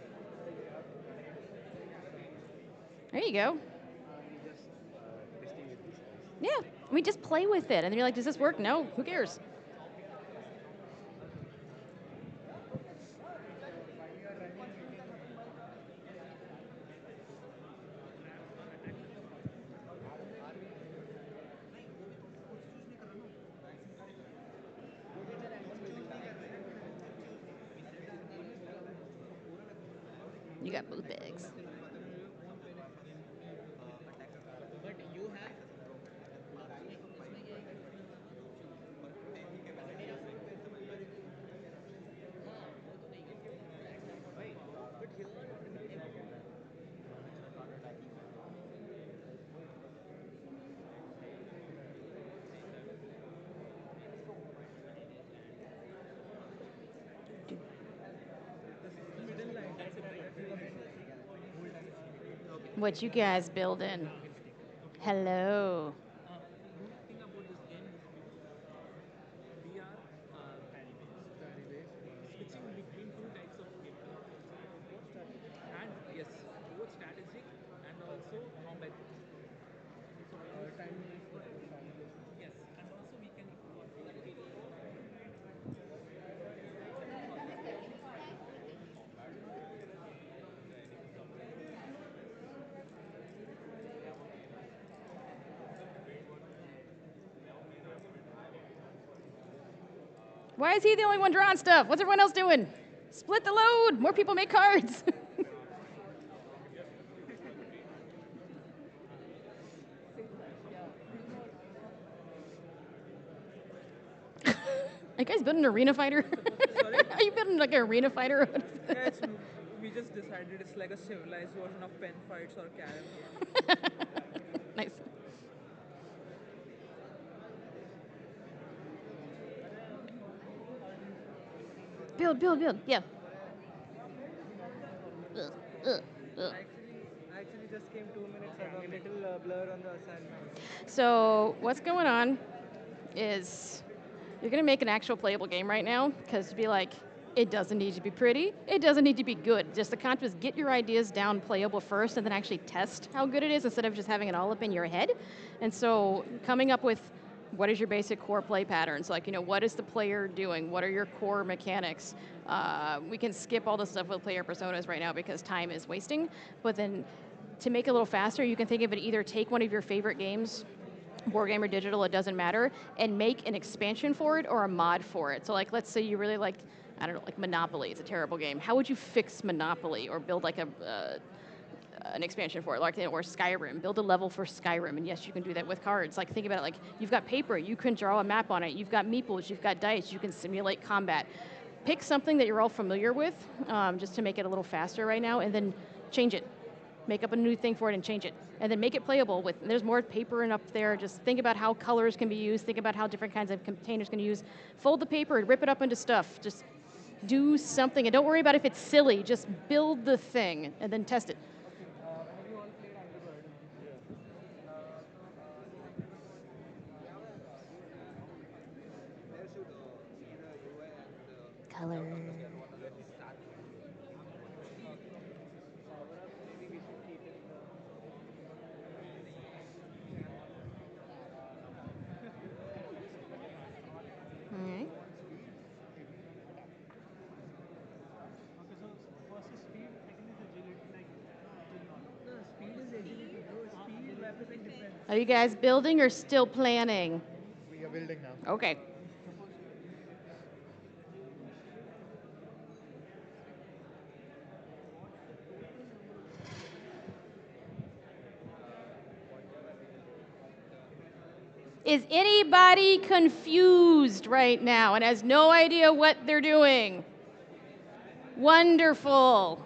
There you go. Yeah, I mean, just play with it. And then you're like, does this work? No, who cares? You got both bags. But you have What you guys building? Hello. good thing about this game is we are switching between two types of game. And yes, both strategic and also combat. So yes, and also we can Why is he the only one drawing stuff? What's everyone else doing? Split the load. More people make cards. Are you guys building an arena fighter? Are you building like an arena fighter? Yeah, we just decided it's like a civilized version of pen fights or carom game. Nice. Build, build, build. Yeah. Ugh, ugh, ugh. I actually just came 2 minutes ago. I'm a little blur on the assignment. So what's going on is you're going to make an actual playable game right now, because to be like, it doesn't need to be pretty, it doesn't need to be good. Just the concept is get your ideas down playable first and then actually test how good it is instead of just having it all up in your head. And so coming up with what is your basic core play patterns? Like, what is the player doing? What are your core mechanics? We can skip all the stuff with player personas right now because time is wasting, but then to make it a little faster, you can think of it either take one of your favorite games, board game or digital, it doesn't matter, and make an expansion for it or a mod for it. So like, let's say you really like, I don't know, like Monopoly, it's a terrible game. How would you fix Monopoly or build like an expansion for it, like, or Skyrim, build a level for Skyrim, and yes, you can do that with cards. Like, think about it, like, you've got paper, you can draw a map on it, you've got meeples, you've got dice, you can simulate combat. Pick something that you're all familiar with, just to make it a little faster right now, and then change it. Make up a new thing for it and change it. And then make it playable with, there's more paper and up there, just think about how colors can be used, think about how different kinds of containers can be used. Fold the paper and rip it up into stuff. Just do something, and don't worry about if it's silly, just build the thing and then test it. Color. All right. Are you guys building or still planning? We are building now. Okay. Is anybody confused right now and has no idea what they're doing? Wonderful.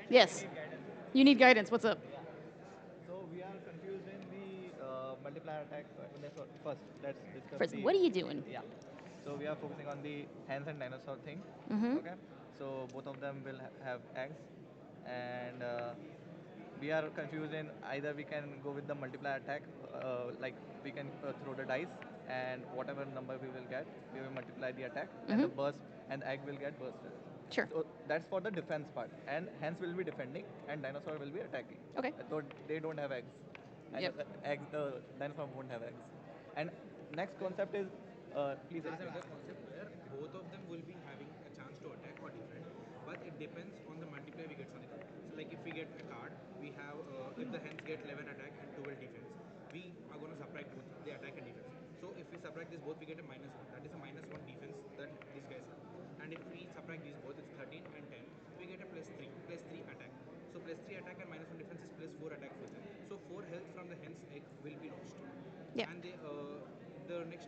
Yes. You need guidance. What's up? So we are confused in the multiplier attack. First, let's discuss First, the. what are you doing? Yeah. So we are focusing on the hens and dinosaur thing. Okay. So both of them will have eggs, and we are confused in either we can go with the multiplier attack, like we can throw the dice, and whatever number we will get, we will multiply the attack, and the burst and egg will get bursted. Sure. So that's for the defense part, and hens will be defending, and dinosaur will be attacking. Okay. So they don't have eggs, and Yep. the dinosaur won't have eggs. And next concept is, please. There's another concept where both of them will be having a chance to attack or defend, but it depends on the multiplier we get on the card. So like if we get a card, we have if the hens get 11 attack and 12 defense, we are going to subtract both the attack and defense. So if we subtract this both, we get a -1. That is a -1 defense that these guys have. And if we subtract these both, it's 13 and 10, we get a +3 attack. So +3 attack and -1 defense is +4 attack for them. So 4 health from the hens egg will be lost. Yeah. And they, the next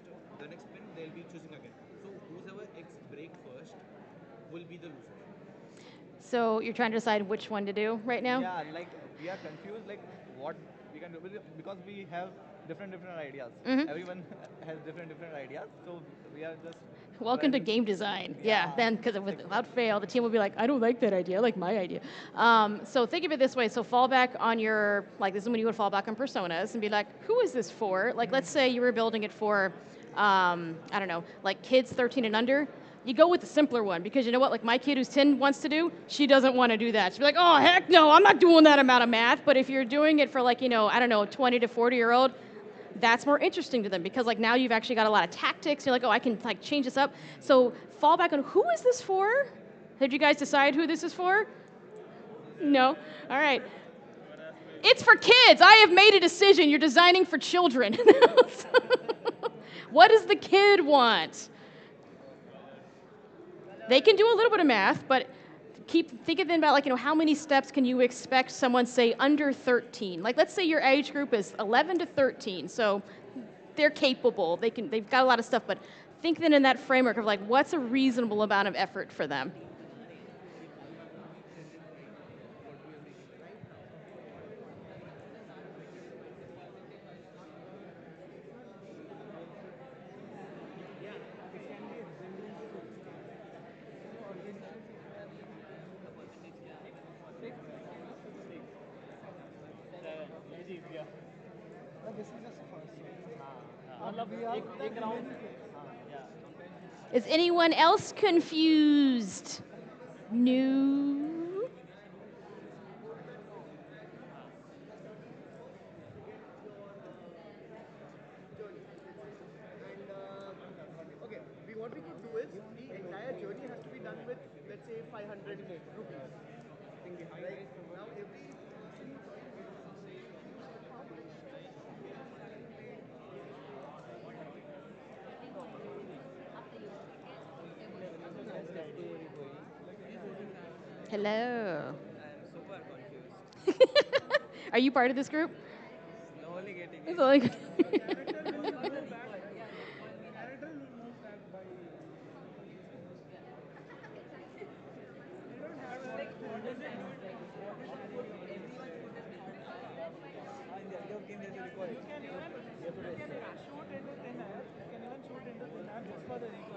spin they'll be choosing again. So whoever eggs break first will be the loser. So you're trying to decide which one to do right now? Yeah, like we are confused, like what we can do because we have different ideas. Everyone has different ideas, so we are just. Welcome to game design. Yeah, then, because without fail, the team will be like, I don't like that idea, I like my idea. So think of it this way. So fall back on your, like this is when you would fall back on personas and be like, who is this for? Like, let's say you were building it for, I don't know, like kids 13 and under. You go with the simpler one because you know what, like my kid who's 10 wants to do, she doesn't want to do that. She'll be like, oh, heck no, I'm not doing that amount of math. But if you're doing it for like, I don't know, 20 to 40-year-old, that's more interesting to them because like now you've actually got a lot of tactics. You're like, oh, I can like change this up. So fall back on who is this for? Did you guys decide who this is for? No? All right. It's for kids. I have made a decision. You're designing for children. What does the kid want? They can do a little bit of math, but think then about like, how many steps can you expect someone, say, under 13? Like, let's say your age group is 11 to 13, so they're capable. They've got a lot of stuff, but think then in that framework of like, what's a reasonable amount of effort for them? This is just first. We are like round. Is anyone else confused? No. And okay, what we could do is the entire journey has to be done with, let's say, 500 rupees. Right now, every person Hello. I'm super confused. Are you part of this group? Slowly getting It's it. like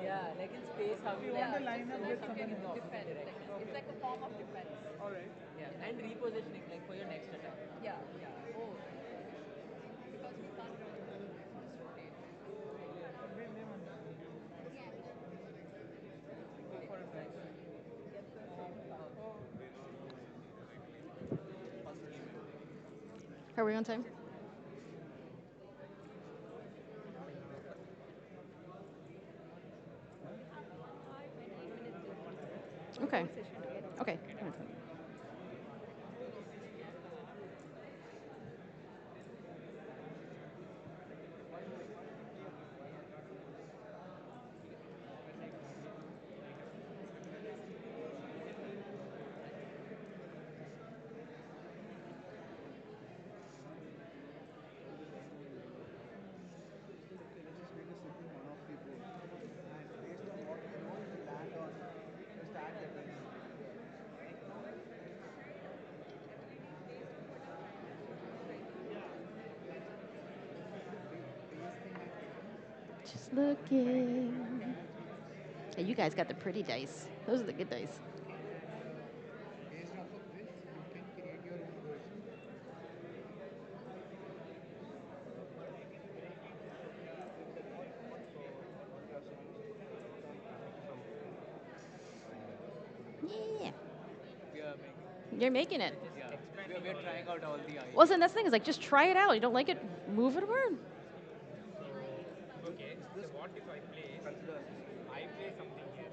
Yeah, like in space, how you want to line up with someone in different directions. It's like a form of defense. all right. Yeah, and repositioning, like for your next attack. Yeah, yeah. Oh, because we can't rotate. Are we on time? Okay. Okay. Let's just make a simple monopoly board. And based on what we know, we land on the stack that we know. Just looking. Hey, you guys got the pretty dice. Those are the good dice. Based off of this, you can create your own version. Yeah. We are making. You're making it. Yeah. We are trying out all the ideas. Well, then that's the thing is like just try it out. You don't like it, move it over. Okay, so what if I play? Consider I play something here.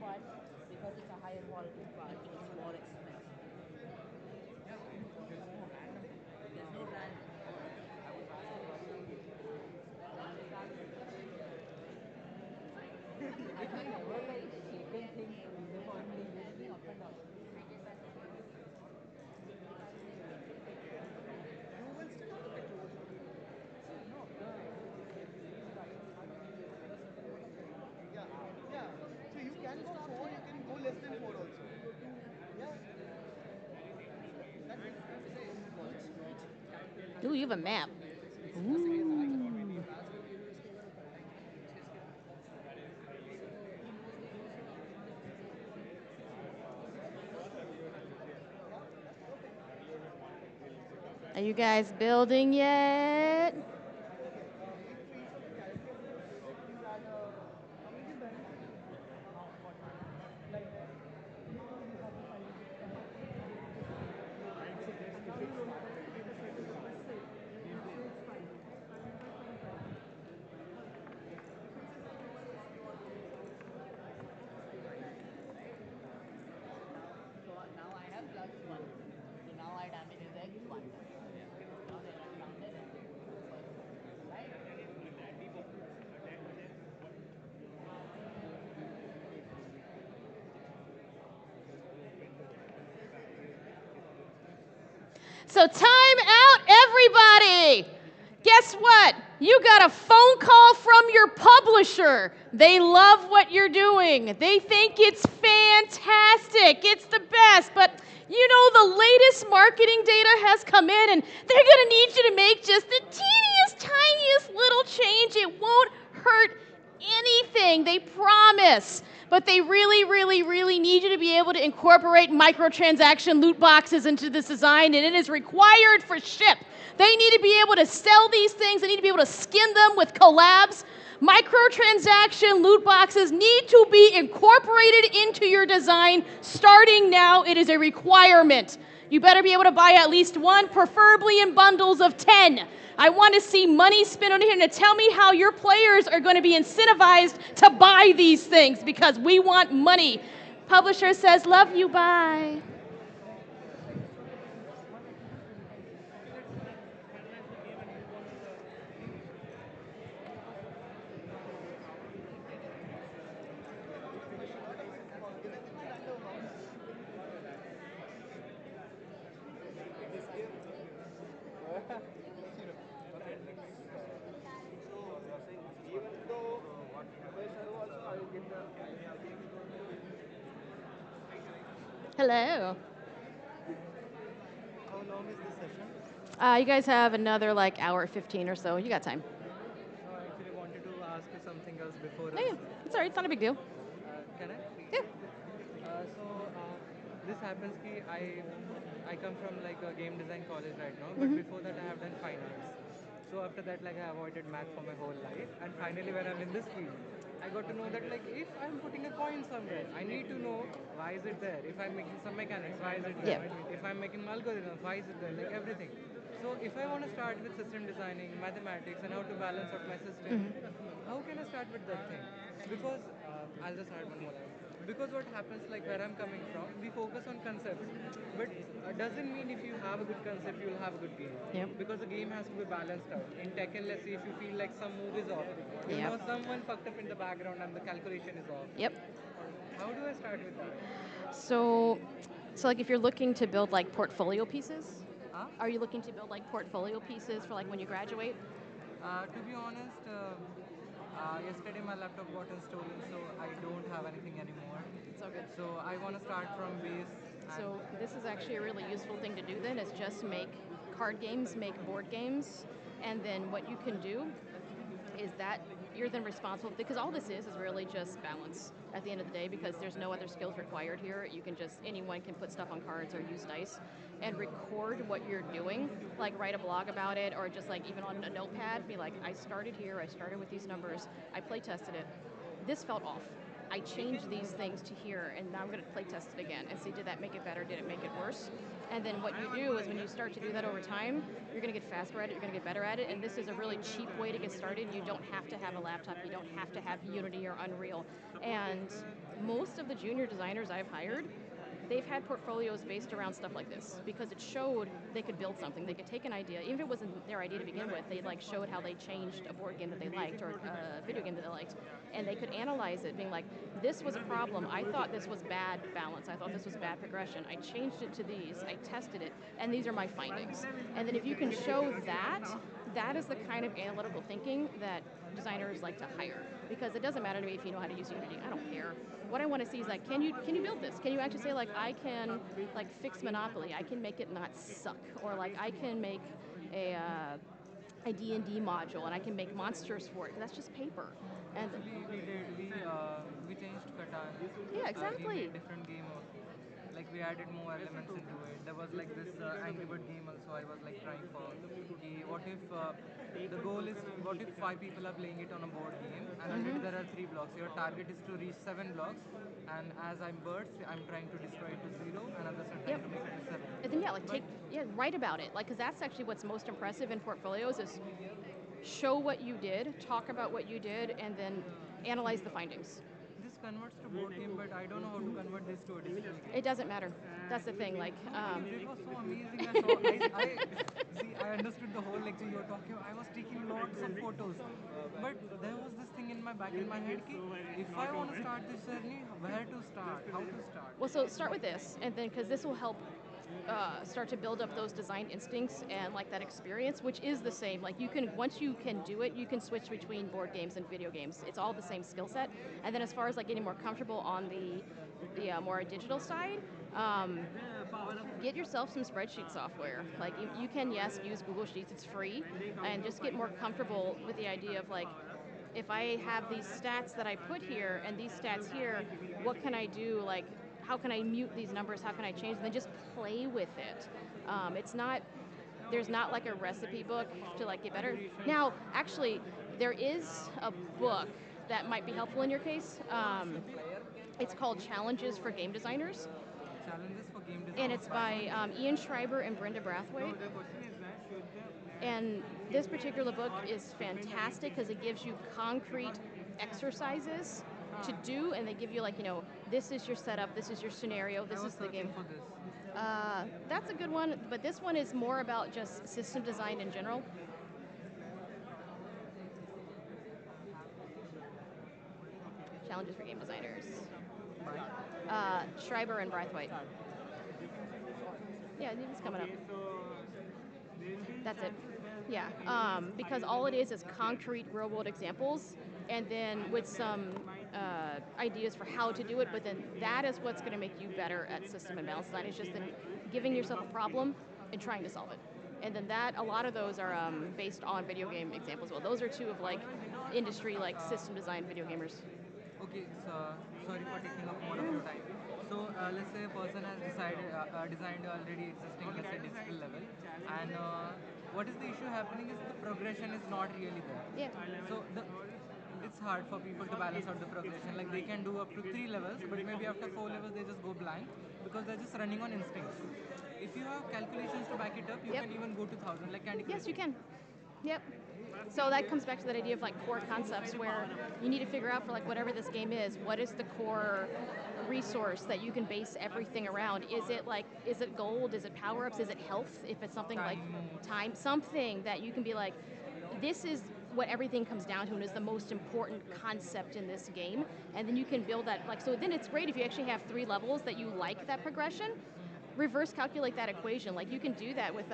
But because it's a higher quality part, it's more expensive. There's no random. Have you ever like shaken things uniformly using up and down? Yeah, yeah. So you can go 4, you can go less than 4 also. Yeah. Ooh, you have a map. Ooh. Are you guys building yet? So time out, everybody. Guess what? You got a phone call from your publisher. They love what you're doing. They think it's fantastic. It's the best. But you know, the latest marketing data has come in, and they're going to need you to make just the teeniest, tiniest little change. It won't hurt anything. They promise. But they really, really, really need you to be able to incorporate microtransaction loot boxes into this design, and it is required for ship. They need to be able to sell these things. They need to be able to skin them with collabs. Microtransaction loot boxes need to be incorporated into your design starting now. It is a requirement. You better be able to buy at least one, preferably in bundles of 10. I want to see money spent on here, and tell me how your players are going to be incentivized to buy these things, because we want money. Publisher says, love you, bye. Hello. How long is this session? You guys have another like hour 15 or so. You got time. No, I actually wanted to ask you something else before. No, yeah, it's all right. It's not a big deal. Can I? Yeah. This happens ki I come from like a game design college right now, but before that I have done fine arts. So after that, like I avoided math for my whole life, and finally when I'm in this field, I got to know that like if I'm putting a coin somewhere, I need to know why is it there. If I'm making some mechanics, why is it there? Yeah. If I'm making an algorithm, why is it there? Like everything. So if I want to start with system designing, mathematics, and how to balance out my system, how can I start with that thing? Because I'll just add one more line. Because what happens, like where I'm coming from, we focus on concepts, but doesn't mean if you have a good concept, you'll have a good game. Yep. Because the game has to be balanced out. In Tekken, let's say if you feel like some move is off, you know someone fucked up in the background and the calculation is off. Yep. How do I start with that? So like if you're looking to build like portfolio pieces, Huh? are you looking to build like portfolio pieces for like when you graduate? To be honest, yesterday my laptop got stolen, so I don't have anything anymore. It's all good. So I want to start from base. So this is actually a really useful thing to do then, is just make card games, make board games, and then what you can do is that you're then responsible, because all this is really just balance at the end of the day, because there's no other skills required here. You can just, anyone can put stuff on cards or use dice and record what you're doing, like write a blog about it, or just like even on a notepad, be like, I started here, I started with these numbers, I play tested it, this felt off. I changed these things to here, and now I'm going to play test it again and see, did that make it better, did it make it worse? And then what you do is when you start to do that over time, you're going to get faster at it, you're going to get better at it, and this is a really cheap way to get started. You don't have to have a laptop, you don't have to have Unity or Unreal. And most of the junior designers I've hired, they've had portfolios based around stuff like this, because it showed they could build something. They could take an idea, even if it wasn't their idea to begin with, they like showed how they changed a board game that they liked or a video game that they liked, and they could analyze it, being like, this was a problem, I thought this was bad balance, I thought this was bad progression, I changed it to these, I tested it, and these are my findings. And then if you can show that, that is the kind of analytical thinking that designers like to hire, because it doesn't matter to me if you know how to use Unity. I don't care. What I want to see is like, can you build this? Can you actually say like, I can like fix Monopoly, I can make it not suck, or like I can make a D&D module, and I can make monsters for it, because that's just paper. And actually, we changed Catan. Yeah, exactly. We made different game also. Like we added more elements into it. There was like this Angry Bird game also. I was like trying for. What if the goal is? What if 5 people are playing it on a board game, and there are 3 blocks. Your target is to reach 7 blocks, and as I'm birds, I'm trying to destroy it to 0, and others are trying to make it to 7. And then write about it, like, because that's actually what's most impressive in portfolios is show what you did, talk about what you did, and then analyze the findings. This converts to board game, but I don't know how to convert this to a digital game. It doesn't matter. That's the thing. Like, it was so amazing. I understood the whole lecture you were talking. I was taking lots of photos, but there was this thing in my back in my head. If I want to start this journey, where to start? How to start? Well, so start with this, and then because this will help start to build up those design instincts and like that experience, which is the same. Like you can, once you can do it, you can switch between board games and video games. It's all the same skill set. And then as far as like getting more comfortable on the more digital side, get yourself some spreadsheet software. Like you can, yes, use Google Sheets, it's free, and just get more comfortable with the idea of like, if I have these stats that I put here and these stats here, what can I do? Like, how can I mute these numbers? How can I change them? And just play with it. It's not, there's not like a recipe book to like get better. Now, actually, there is a book that might be helpful in your case. It's called Challenges for Game Designers. Challenges for game design. And it's by Ian Schreiber and Brenda Brathwaite. And this particular book is fantastic because it gives you concrete exercises to do, and they give you like, you know, this is your setup, this is your scenario, this is the game. That's a good one, but this one is more about just system design in general. Challenges for game designers. Schreiber and Brathwaite. Yeah, it's coming up. That's it. Yeah, because all it is concrete real-world examples, and then with some ideas for how to do it. But then that is what's going to make you better at system and balance design. It's just then giving yourself a problem and trying to solve it. And then that, a lot of those are based on video game examples. Well, those are two of like industry like system design video gamers. Okay, so sorry for taking up more of your time. So let's say a person has designed already existing, let's say digital level, and what is the issue happening is the progression is not really there. Yeah. So it's hard for people to balance out the progression. Like they can do up to 3 levels, but maybe after 4 levels they just go blank because they're just running on instincts. If you have calculations to back it up, you can even go to 1,000, like Candy Crush. Yes, you can. Yep. So that comes back to that idea of like core concepts where you need to figure out for like whatever this game is, what is the core resource that you can base everything around? Is it gold? Is it power-ups? Is it health? If it's something like time, something that you can be like, this is what everything comes down to and is the most important concept in this game. And then you can build that, like, so then it's great if you actually have 3 levels that you like that progression, reverse calculate that equation. Like you can do that with,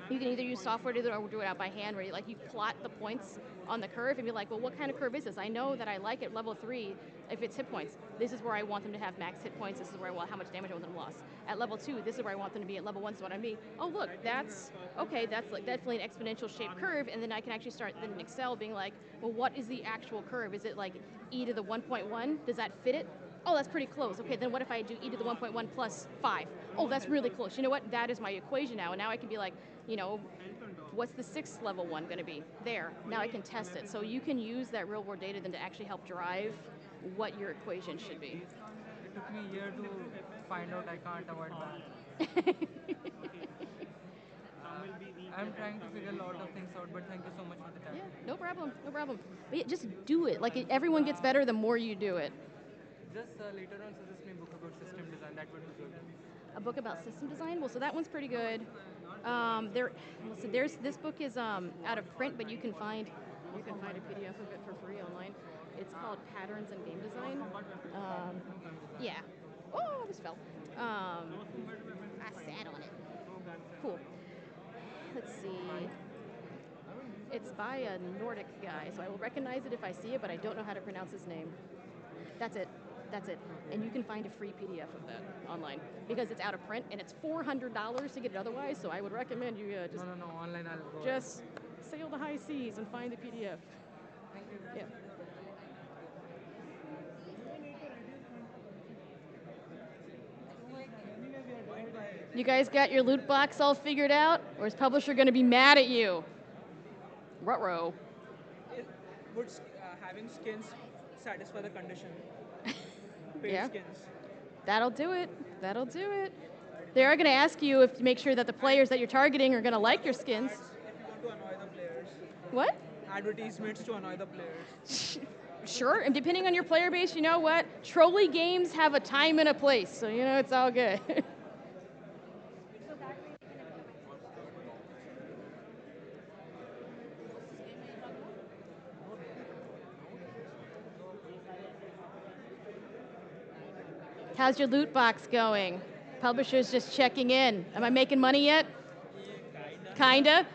you can either use software to do it or do it out by hand, where you plot the points on the curve and be like, well, what kind of curve is this? I know that I like it level 3 if it's hit points. This is where I want them to have max hit points. This is where how much damage I want them to lose. At level 2, this is where I want them to be. At level 1, so what I mean. Oh, look, that's okay. That's like definitely an exponential shaped curve, and then I can actually start then in Excel being like, well, what is the actual curve? Is it like e to the 1.1? Does that fit it? Oh, that's pretty close. Okay, then what if I do e to the 1.1 plus 5? Oh, that's really close. You know what? That is my equation now, and now I can be like, you know, what's the 6th level one going to be? There. Now I can test it. So you can use that real-world data then to actually help drive what your equation should be. It took me a year to find out I can't avoid that. I'm trying to figure a lot of things out, but thank you so much for the time. Yeah, no problem, no problem. But yeah, just do it. Like everyone gets better the more you do it. Just later on suggest me a book about system design. That would be good. A book about system design? Well, so that one's pretty good. This book is out of print, but you can find a PDF of it for free online. It's called Patterns in Game Design. Yeah. Oh, I just fell. I sat on it. Cool. Let's see. It's by a Nordic guy, so I will recognize it if I see it, but I don't know how to pronounce his name. That's it. That's it. And you can find a free PDF of that online because it's out of print and it's $400 to get it otherwise. So I would recommend you just no, online I'll go. Just sail the high seas and find the PDF. Thank you. Yeah. You guys got your loot box all figured out, or is publisher going to be mad at you? Ruh-roh. Would having skins satisfy the condition? Paid Yeah. skins. That'll do it. That'll do it. They are going to ask you if to make sure that the players that you're targeting are going to like your skins. If you want to annoy the players. What? Advertisements to annoy the players. Sure, and depending on your player base, you know what? Trolley games have a time and a place, so you know it's all good. How's your loot box going? Publisher's just checking in. Am I making money yet? Kinda.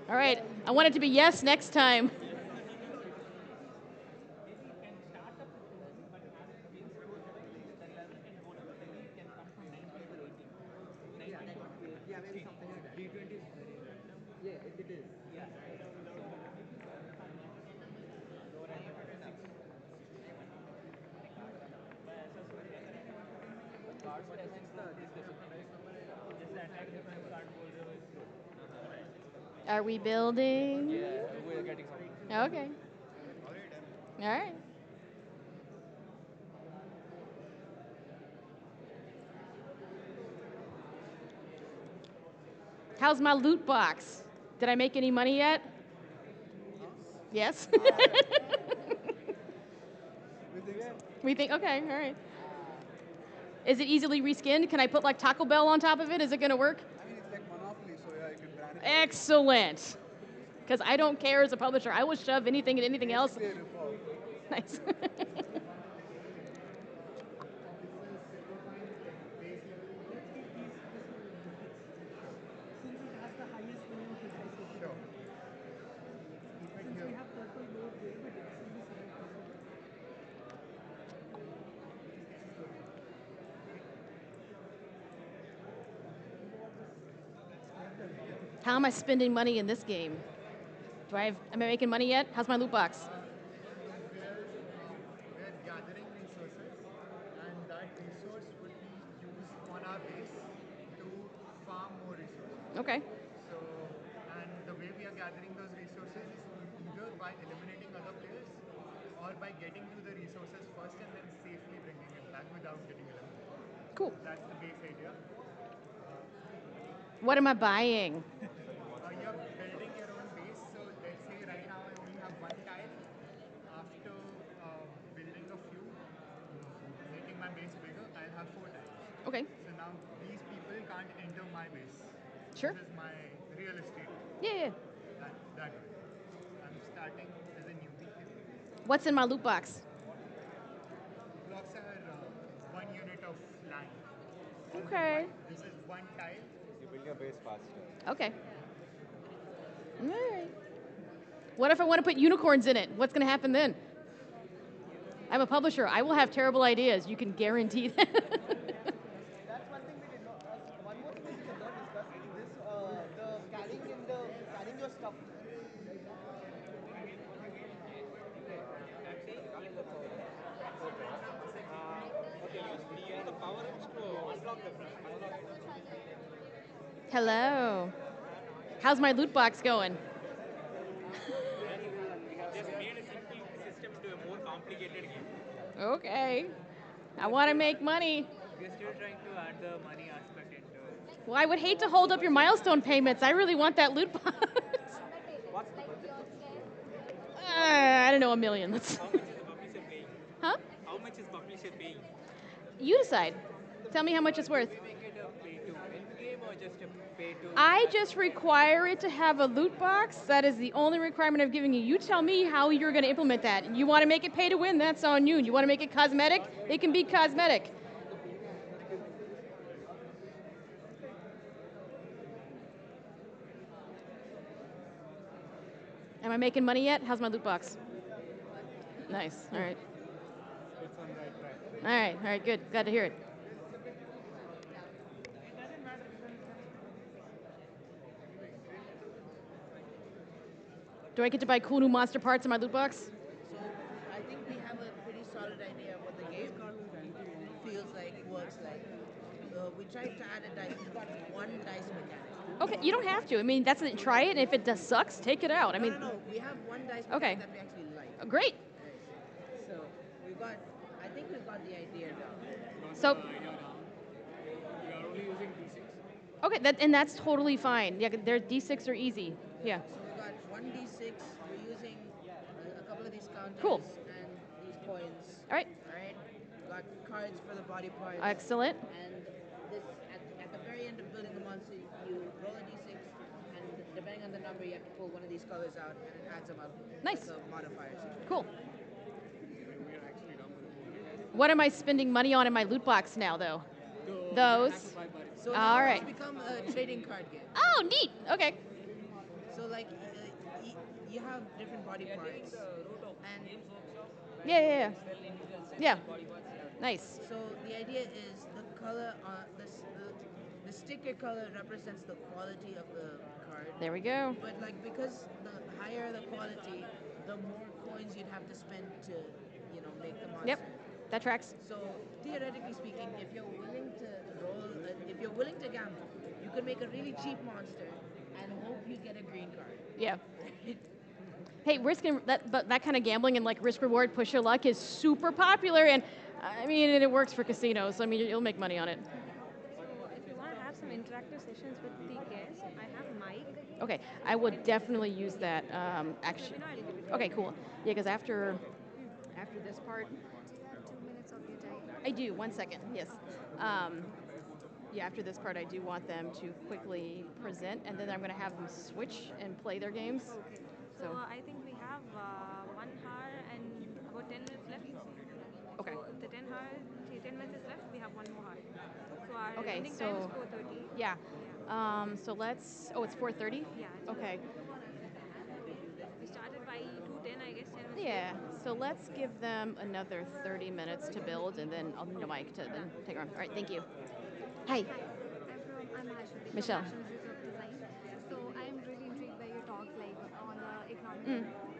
All right. I want it to be yes next time. Yeah, maybe something like that. D20 is yeah, it is. Yeah. Are we building? Yeah, we're getting something. Okay. All right. How's my loot box? Did I make any money yet? Yes. We think, okay, all right. Is it easily reskinned? Can I put like Taco Bell on top of it? Is it gonna work? I mean, it's like Monopoly, so yeah, you can brand it. Excellent. Because I don't care as a publisher. I will shove anything and anything else. Basically a rip-off. Nice. Since it has the highest minimum precisely. Sure. Since we have purple board there, but it's in the select purple. How am I spending money in this game? Am I making money yet? How's my loot box? We're gathering resources, and that resource would be used on our base to farm more resources. Okay. So, and the way we are gathering those resources is either by eliminating other players or by getting to the resources first and then safely bringing it back without getting eliminated. Cool. That's the base idea. What am I buying? You're building your own base. So let's say right now I only have one tile. After building a few, making my base bigger, I'll have 4 tiles. Okay. So now these people can't enter my base. Sure. This is my real estate. Yeah. That way. I'm starting as a newbie here. What's in my loot box? Blocks are 1 unit of land. Okay. This is 1 tile. You build your base faster. Okay. All right. What if I want to put unicorns in it? What's going to happen then? I'm a publisher. I will have terrible ideas. You can guarantee that. That's one thing we did not. One more thing we did not discuss is this: the carrying your stuff. Hello. How's my loot box going? Just made a system to a more complicated game. Okay. I want to make money. We're still trying to add the money aspect into it. Well, I would hate to hold up your milestone payments. I really want that loot box. I don't know, $1 million. How much is the publisher paying? Huh? How much is publisher paying? You decide. Tell me how much it's worth. Do we make it a pay to win game or just a pay to? I just require it to have a loot box. That is the only requirement I'm giving you. You tell me how you're going to implement that. You want to make it pay to win, that's on you. You want to make it cosmetic, it can be cosmetic. Am I making money yet? How's my loot box? Nice, all right. It's on the right track. All right, good. Glad to hear it. Do I get to buy cool new monster parts in my loot box? So I think we have a pretty solid idea of what the game feels like, works like. We tried to add a dice. We got 1 dice mechanic. Okay, you don't have to. I mean, that's it. Try it, and if it does sucks, take it out. I mean, No. We have 1 dice mechanic Okay. that we actually like. Great. So I think we've got the idea down. So, We are only using D6. okay, and that's totally fine. Yeah, their D6 are easy. Yeah. So we got 1d6. We're using a couple of these counters Cool. and these coins. All right. All right. Got cards for the body parts. Excellent. And this at the very end of building the monster, you roll a d6, and depending on the number, you have to pull one of these colors out, and it adds them up. Nice. Like a modifier. Cool. What am I spending money on in my loot box now, though? Those. So All now right. it's become a trading card game. Oh, neat. Okay. So like you have different body parts, and Yeah. Yeah. Nice. so the idea is the color on the sticker color represents the quality of the card. There we go. But like because the higher the quality, the more coins you'd have to spend to, make the monster. Yep. That tracks. So theoretically speaking, if you're willing to if you're willing to gamble, you could make a really cheap monster and hope you get a green card. Yeah. Hey, that kind of gambling and like risk reward push your luck is super popular, and I mean it works for casinos. I mean you'll make money on it. So if you want to have some interactive sessions with the guests, I have mic. Okay, I would definitely use that. Actually, okay, cool. Yeah, because after this part, 2 minutes of your time. I do. 1 second. Yes. Yeah, after this part, I do want them to quickly present, and then I'm going to have them switch and play their games. Okay. So I think we have 1 hour and about 10 minutes left. Okay. So if the 10 minutes is left, we have 1 more hour. So our Okay, ending time is so 4:30. yeah. So let's. Oh, it's 4:30. Yeah. Okay. We started by 2:10, I guess. 10 minutes. Yeah. So let's give them another 30 minutes to build, and then I'll need a mic to then take on. All right. Thank you. Hi. I'm Ashwati from Michelle. National Institute of Design. So I'm really intrigued by your talks, like on the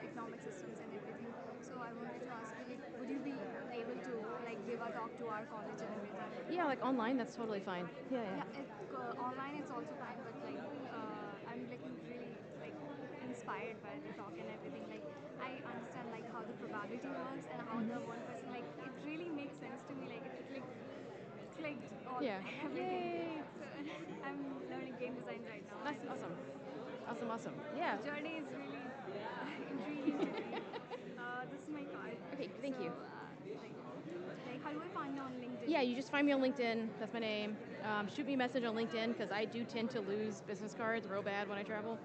economic systems and everything. So I wanted to ask you, like, would you be able to like give a talk to our college and everything? Yeah, like online, that's totally fine. Yeah. Online it's also fine, but like I'm like really like inspired by the talk and everything. Like I understand like how the probability works and how the one person like it really makes sense to me. Like it clicked all Yeah. everything. So I'm learning game design right now. That's awesome. Yeah. The journey is really intriguing to me. This is my card. Okay, thank you. Like, how do I find you on LinkedIn? Yeah, you just find me on LinkedIn. That's my name. Shoot me a message on LinkedIn because I do tend to lose business cards real bad when I travel.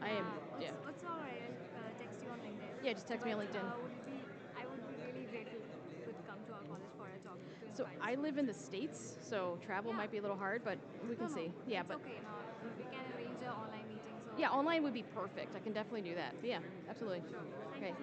It's all right. I'll text you on LinkedIn. Yeah, just text me on LinkedIn. I would be really grateful if you could come to our college for a talk. So I live in the States, so travel might be a little hard, but we can see. Yeah, it's okay. No, we can arrange an online meeting. So yeah, online would be perfect. I can definitely do that. Yeah, absolutely. Sure. Okay.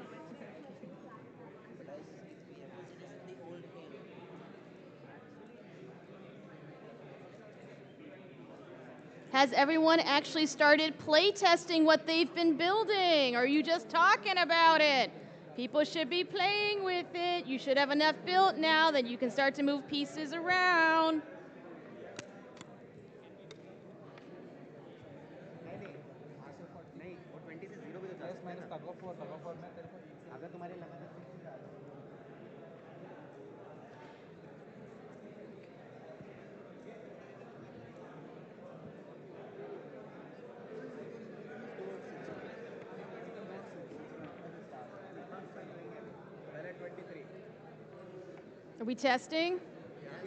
Has everyone actually started play testing what they've been building? Or are you just talking about it? People should be playing with it. You should have enough built now that you can start to move pieces around. Are we testing?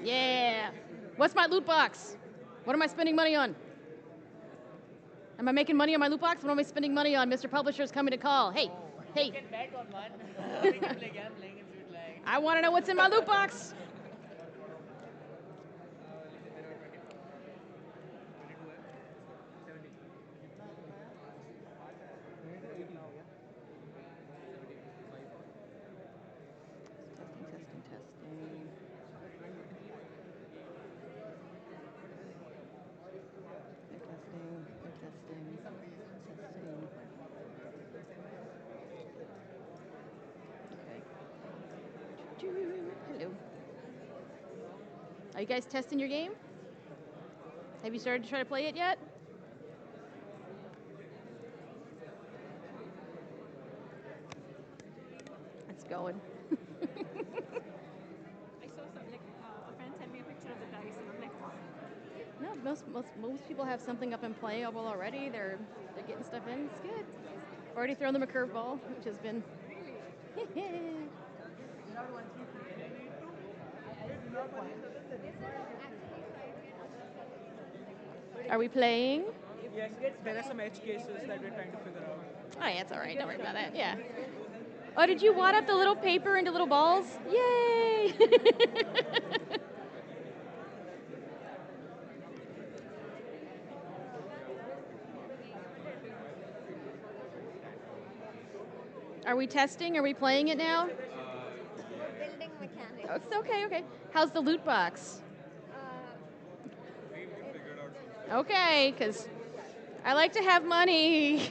Yeah. What's my loot box? What am I spending money on? Am I making money on my loot box? What am I spending money on? Mr. Publisher's coming to call. Hey. You can bet on one. We can play gambling if you'd like. I want to know what's in my loot box. Testing. Hello. Are you guys testing your game? Have you started to try to play it yet? It's going. I saw some, like, a friend sent me a picture of the dice, and I'm like, wow. No, most people have something up in Playable already. They're getting stuff in. It's good. I've already thrown them a curveball, which has been. Are we playing? Yes, there are some edge cases that we're trying to figure out. Oh, yeah, it's all right. Don't worry about that. Yeah. Oh, did you wad up the little paper into little balls? Yay! Are we testing? Are we playing it now? We're building mechanics. Oh, it's okay, okay. How's the loot box? Okay, because I like to have money.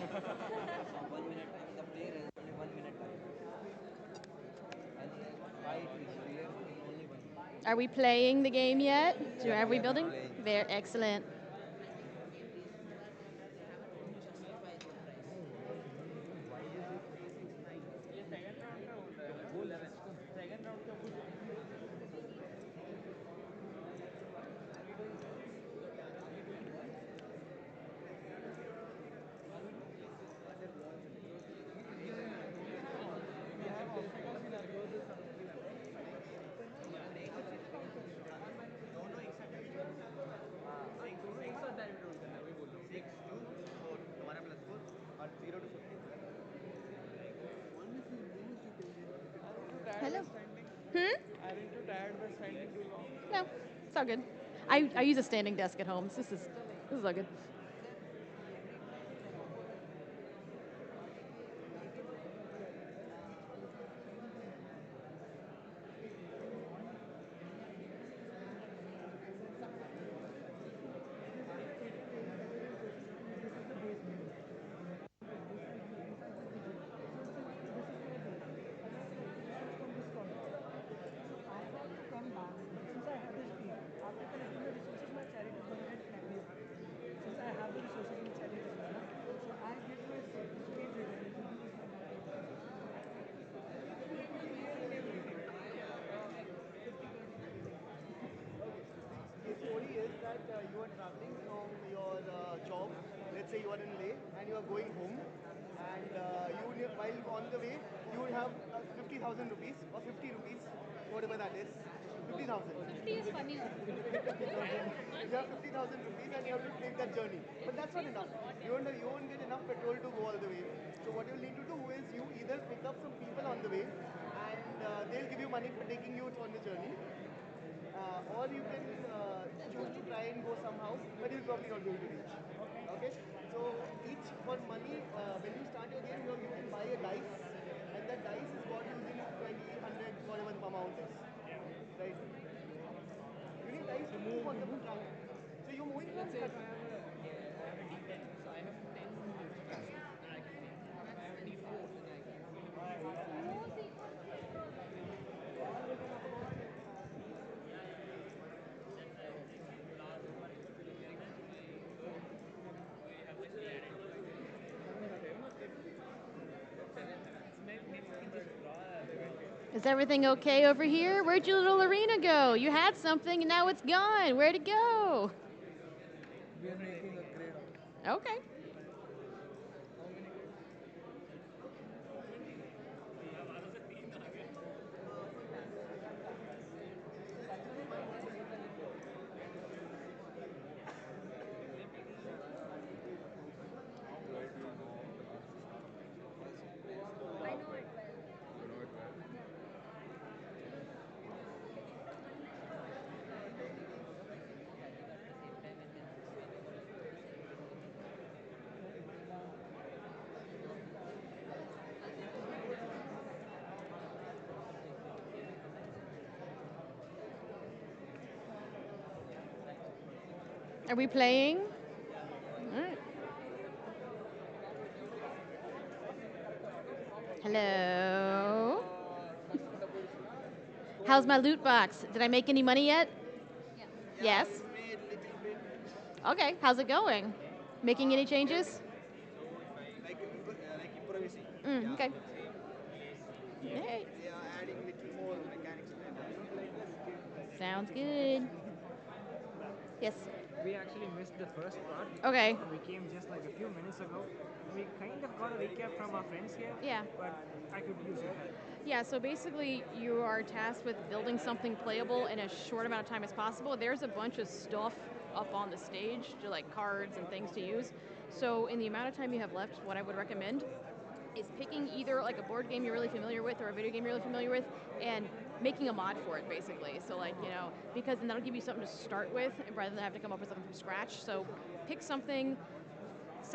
Are we playing the game yet? Are we building? Very excellent. Hello. Aren't you tired by standing too long? No, it's all good. I use a standing desk at home, so this is all good. The story is that you are traveling from your job. Let's say you are in Leh and you are going home, and while on the way you would have 50,000 rupees or 50 rupees, whatever that is. 50,000. 50 is funny. You have 50,000 rupees and you have to take that journey. But that's not enough. You won't get enough petrol to go all the way. So what you'll need to do is you either pick up some people on the way and they'll give you money for taking you on the journey. Or you can choose to try and go somehow, but you'll probably not be able to reach. Okay? So each for money, when you start your game, you can buy a dice, and that dice is bought using 20, 100, whatever the amount is. Right? You need dice to move on the track. So you're moving from. Let's say if I have a D10, so I have 10 moves that I can make. If I have a D4, then I can Is everything okay over here? Where'd your little arena go? You had something and now it's gone. Where'd it go? We are making a grade Okay. I know it well. Are we playing? All right. Hello. How's my loot box? Did I make any money yet? Yes. Made little bit. Okay. How's it going? Making any changes? Like improvising. Okay. Yeah. Hey. They are adding little more mechanics to it. Sounds good. Yes. We actually missed the first part. Okay. We came just like a few minutes ago. We kind of got a recap from our friends here. Yeah. But I could use your help. Yeah, so basically you are tasked with building something playable in as short amount of time as possible. There's a bunch of stuff up on the stage, like cards and things to use. So in the amount of time you have left, what I would recommend is picking either like a board game you're really familiar with or a video game you're really familiar with and making a mod for it basically. So like, because then that'll give you something to start with rather than have to come up with something from scratch. So pick something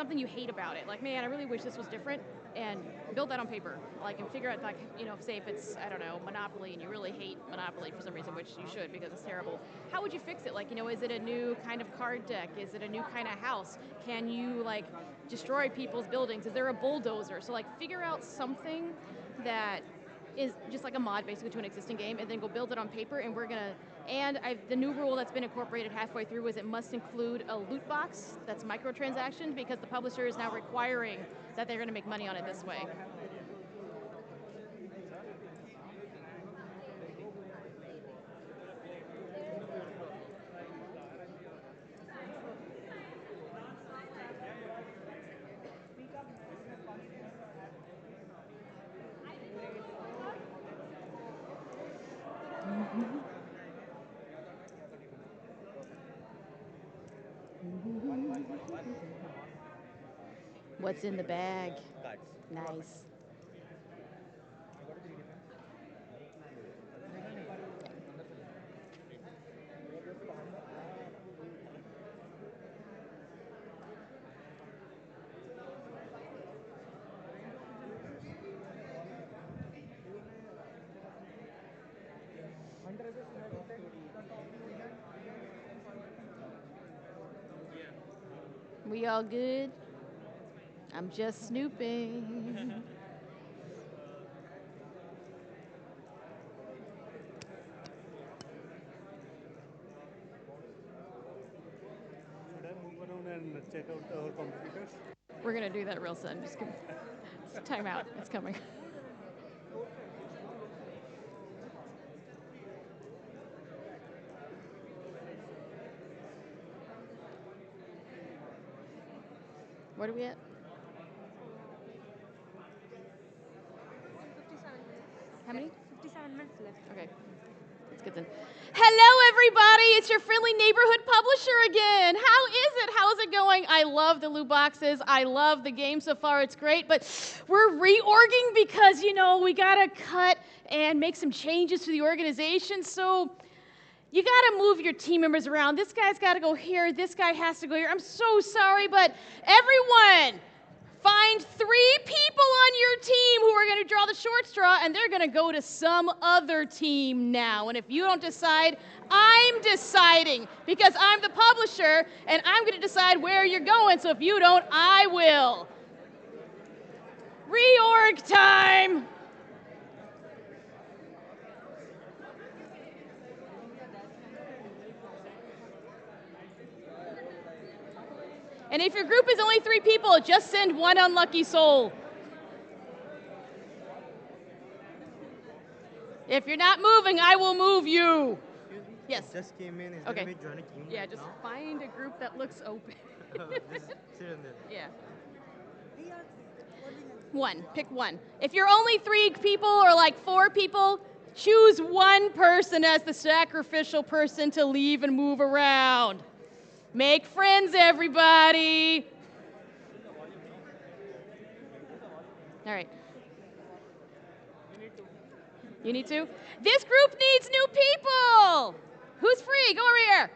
something you hate about it. Like, man, I really wish this was different, and build that on paper. Like, and figure out, like, you know, say if it's, I don't know, Monopoly, and you really hate Monopoly for some reason, which you should because it's terrible. How would you fix it? Like, you know, is it a new kind of card deck? Is it a new kind of house? Can you, like, destroy people's buildings? Is there a bulldozer? So, like, figure out something that is just like a mod basically to an existing game, and then go build it on paper. And we're gonna, the new rule that's been incorporated halfway through is it must include a loot box that's microtransaction, because the publisher is now requiring that they're gonna make money on it this way. What's in the bag? Nice. We all good? I'm just snooping. Should I move around and check out our competitors? We're gonna do that real soon. Just time out. It's coming. What are we at? 57 minutes. How many? 57 minutes left. Okay. Let's get in. Hello, everybody. It's your friendly neighborhood publisher again. How is it? How's it going? I love the loot boxes. I love the game so far. It's great, but we're reorging because, you know, we got to cut and make some changes to the organization. So you got to move your team members around. This guy's got to go here. This guy has to go here. I'm so sorry, but everyone, find 3 people on your team who are going to draw the short straw, and they're going to go to some other team now. And if you don't decide, I'm deciding, because I'm the publisher, and I'm going to decide where you're going. So if you don't, I will. Reorg time. And if your group is only 3 people, just send 1 unlucky soul. If you're not moving, I will move you. Yes. Just came in. Is Okay. there a join a team Yeah, right just now? find a group that looks open. Just sit in there. Yeah. 1. Pick 1. If you're only 3 people or like 4 people, choose 1 person as the sacrificial person to leave and move around. Make friends, everybody. All right. You need to? This group needs new people. Who's free? Go over here.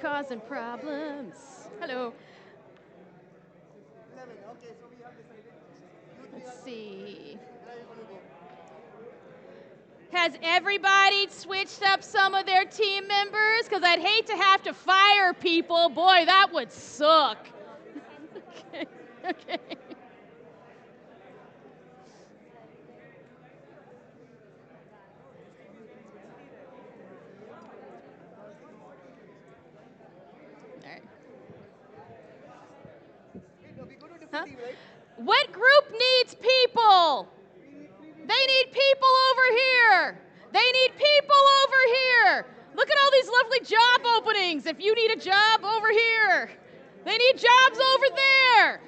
Causing problems. Hello. Okay, so we have decided. Let's see. Has everybody switched up some of their team members? Because I'd hate to have to fire people. Boy, that would suck. Okay. Okay. Huh? What group needs people? They need people over here. They need people over here. Look at all these lovely job openings. If you need a job, over here. They need jobs over there.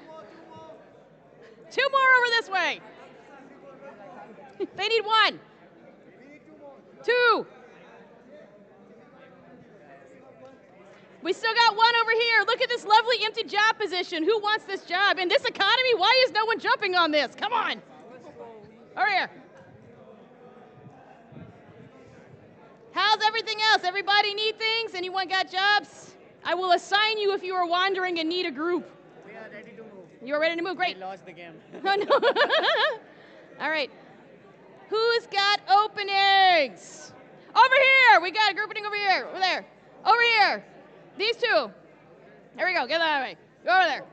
2 more over this way. They need 1. 2. We still got 1 over here. Look at this lovely empty job position. Who wants this job? In this economy, why is no one jumping on this? Come on. Over here. everything else? Everybody need things? Anyone got jobs? I will assign you if you are wandering and need a group. We are ready to move. You're ready to move? Great. We lost the game. Oh, no. All right. Who's got openings? Over here. We got a group opening over here. Over there. Over here. These two. There we go. Get that way. Go over there.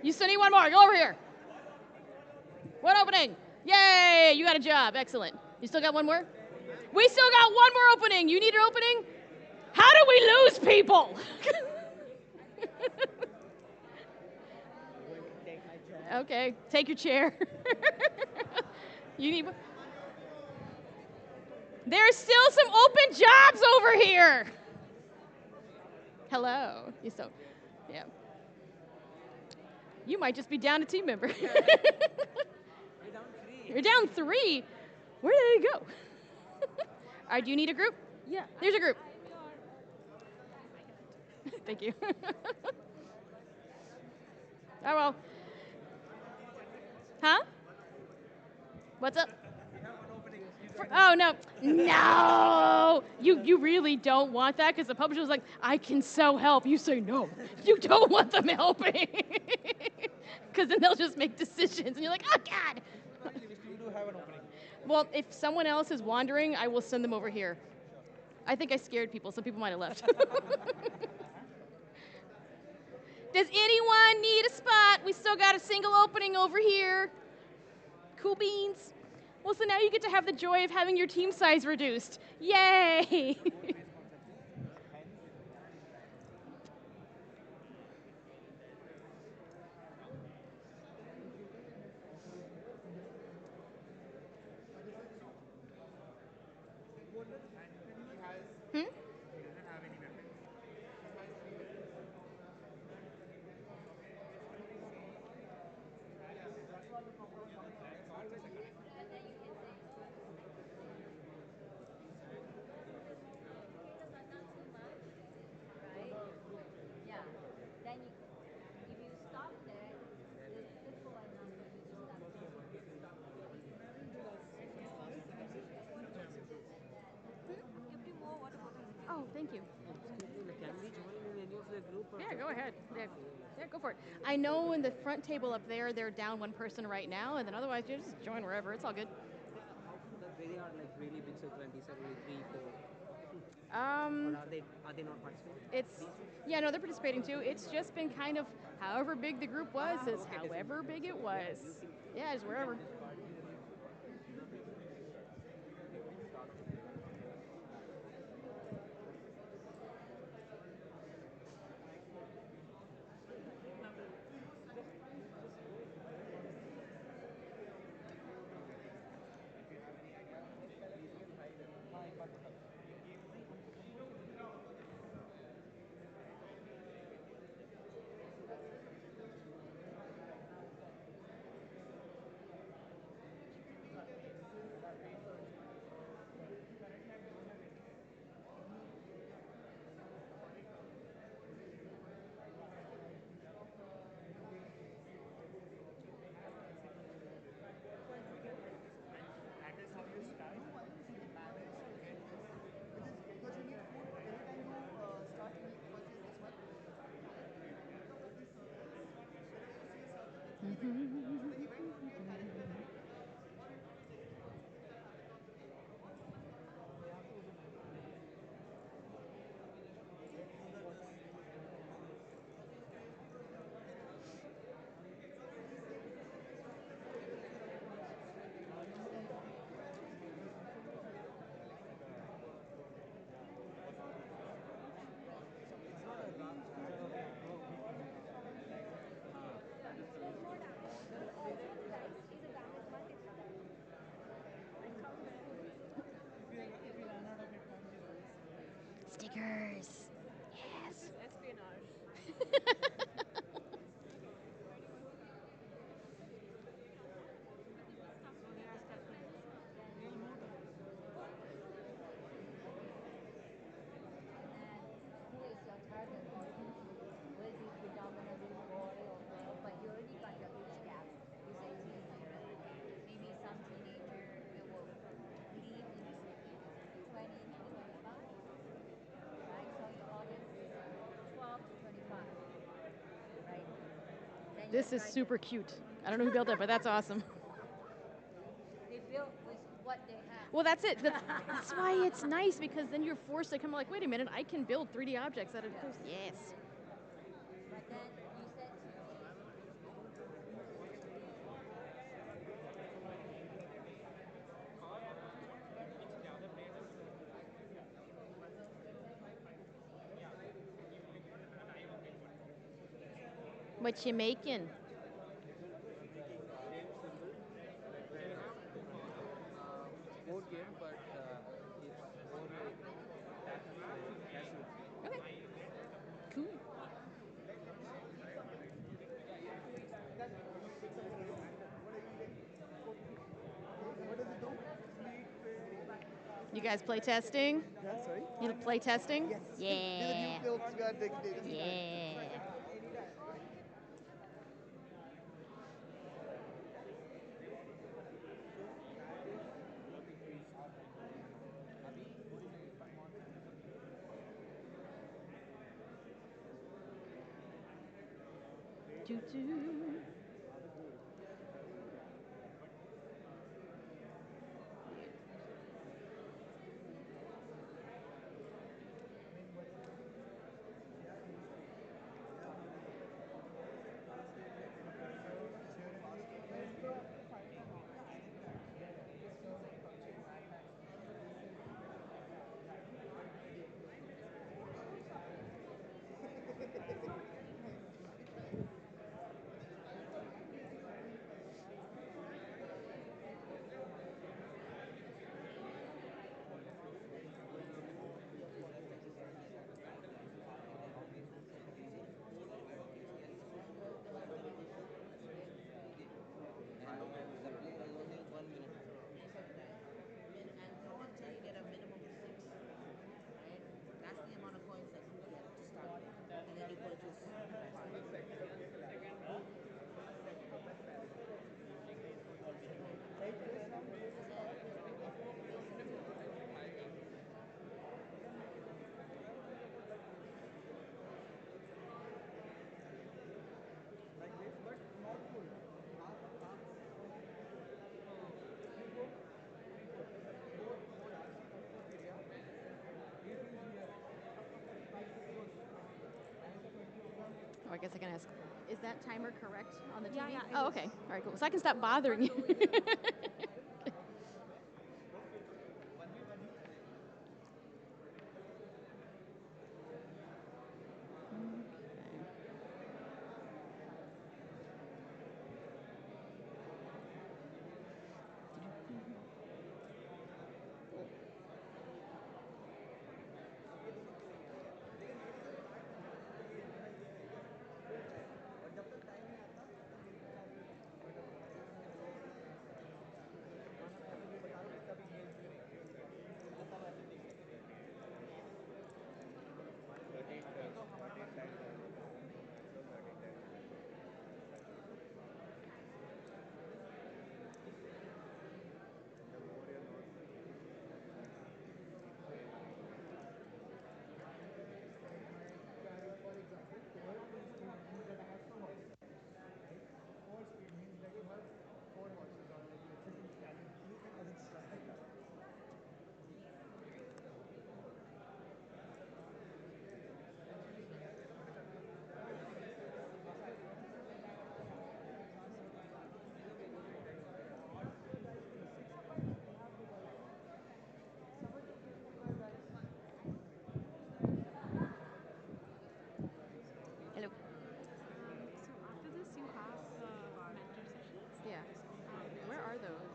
You still need one more. Go over here. One opening. Yay. You got a job. Excellent. You still got one more? We still got one more opening. You need an opening? How do we lose people? Okay. Take your chair. You need one? There's still some open jobs over here. Hello. You so, yeah. You might just be down a team member. You're down 3. Where did they go? All right, do you need a group? Yeah. There's a group. Thank you. Oh, well. Huh? What's up? Oh, no. No! You really don't want that because the publisher's like, I can so help. You say no. You don't want them helping. Because then they'll just make decisions. And you're like, oh, God. We do have an opening. Well, if someone else is wandering, I will send them over here. I think I scared people. Some people might have left. Does anyone need a spot? We still got a single opening over here. Cool beans. Well, so now you get to have the joy of having your team size reduced. Yay! Hmm? Yeah. Then you, if you stop there, the simple enough that you just start Oh, thank you. Can we join in any of the group? Yeah, go ahead. Yeah, go for it. I know in the front table up there, they're down one person right now, and then otherwise you just join wherever. It's all good. They are like really big circle and these are only 3, 4. Or are they not participating? It's, yeah, no, they're participating too. It's just been kind of however big the group was, is however big it was. Yeah, just wherever. Stickers. Yes. Espionage. who is your target audience? Will be predominantly boy or girl, but you already got your age gap. You say teenager. Maybe some teenager it will lead into 20, 25. This is super cute. I don't know who built it, but that's awesome. They built with what they have. Well, that's it. That's why it's nice, because then you're forced to come like, wait a minute, I can build 3D objects out of this. Yes. But then you said to me, What you making? Board game, but it's more like casual. Okay. Cool. You guys play testing? Yeah, sorry? You play testing? Yes. Yeah. These are new folks we are taking anytime. Yeah. Doo-doo. And draw until you get a minimum of 6, right? That's the amount of coins that you get to start with. And then you purchase Like this, but not full. Half, half. Oh, I guess I can ask. Is that timer correct on the TV? Yeah, yeah, it Oh, is. okay. All right, cool. So I can stop bothering you. For example, four means that I have 2 horses, right? Four speed means that you have 4 horses, or like let's say 2 stallions, just like that. Hello. So after this, you have mentor sessions. Yeah. Where are those?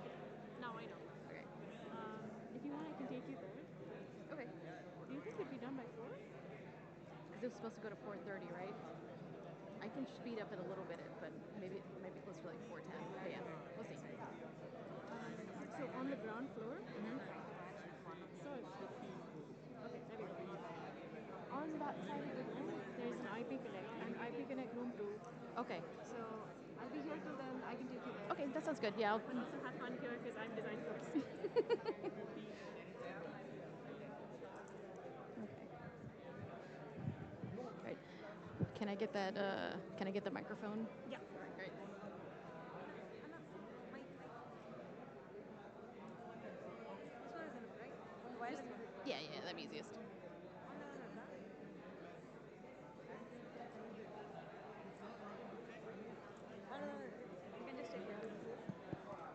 Okay, now I know. Okay. If you want, I can take you there. Okay. Do you think you'd be done by 4? Because it was supposed to go to 4:30, right? I can speed up it a little bit, but maybe it might be close to like 4:10. But yeah, we'll see. So on the ground floor, Mm-hmm. so okay, there we go. On that side of the room, there's an IP Connect and IP Connect room 2. Okay. So I'll be here till then. I can take you there. Okay, that sounds good. Yeah. And also have fun here because I'm design first. Right. Can I I get that? Can I get the microphone? Yeah. Great. Yeah, yeah, that's easiest.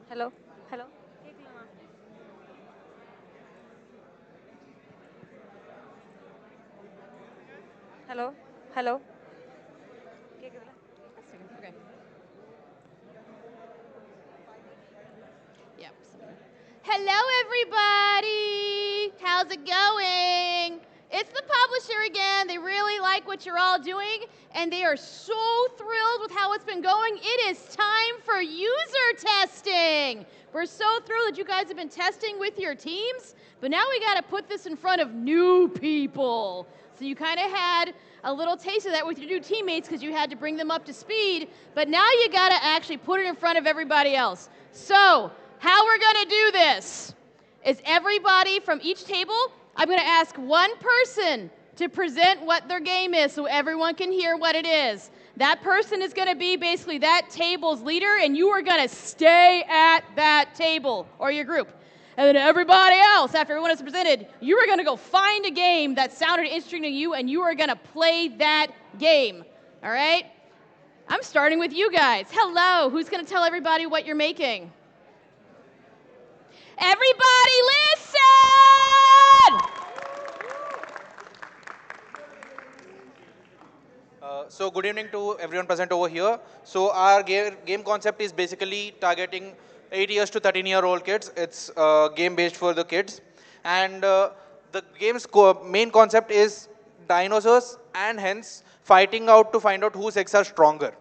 Hello. Hello. Hello. Hello. Okay. Yep. Hello, everybody. How's it going? It's the publisher again. They really like what you're all doing, and they are so thrilled with how it's been going. It is time for user testing. We're so thrilled that you guys have been testing with your teams, but now we got to put this in front of new people. So you kind of had a little taste of that with your new teammates because you had to bring them up to speed, but now you got to actually put it in front of everybody else. So how we're going to do this is everybody from each table, I'm going to ask one person to present what their game is so everyone can hear what it is. That person is going to be basically that table's leader, and you are going to stay at that table or your group. And then everybody else, after everyone has presented, you are going to go find a game that sounded interesting to you, and you are going to play that game. All right? I'm starting with you guys. Hello. Who's going to tell everybody what you're making? Everybody listen! So good evening to everyone present over here. So our game concept is basically targeting 8 years to 13-year-old kids. It's game based for the kids. And the game's main concept is dinosaurs and hens fighting out to find out whose eggs are stronger.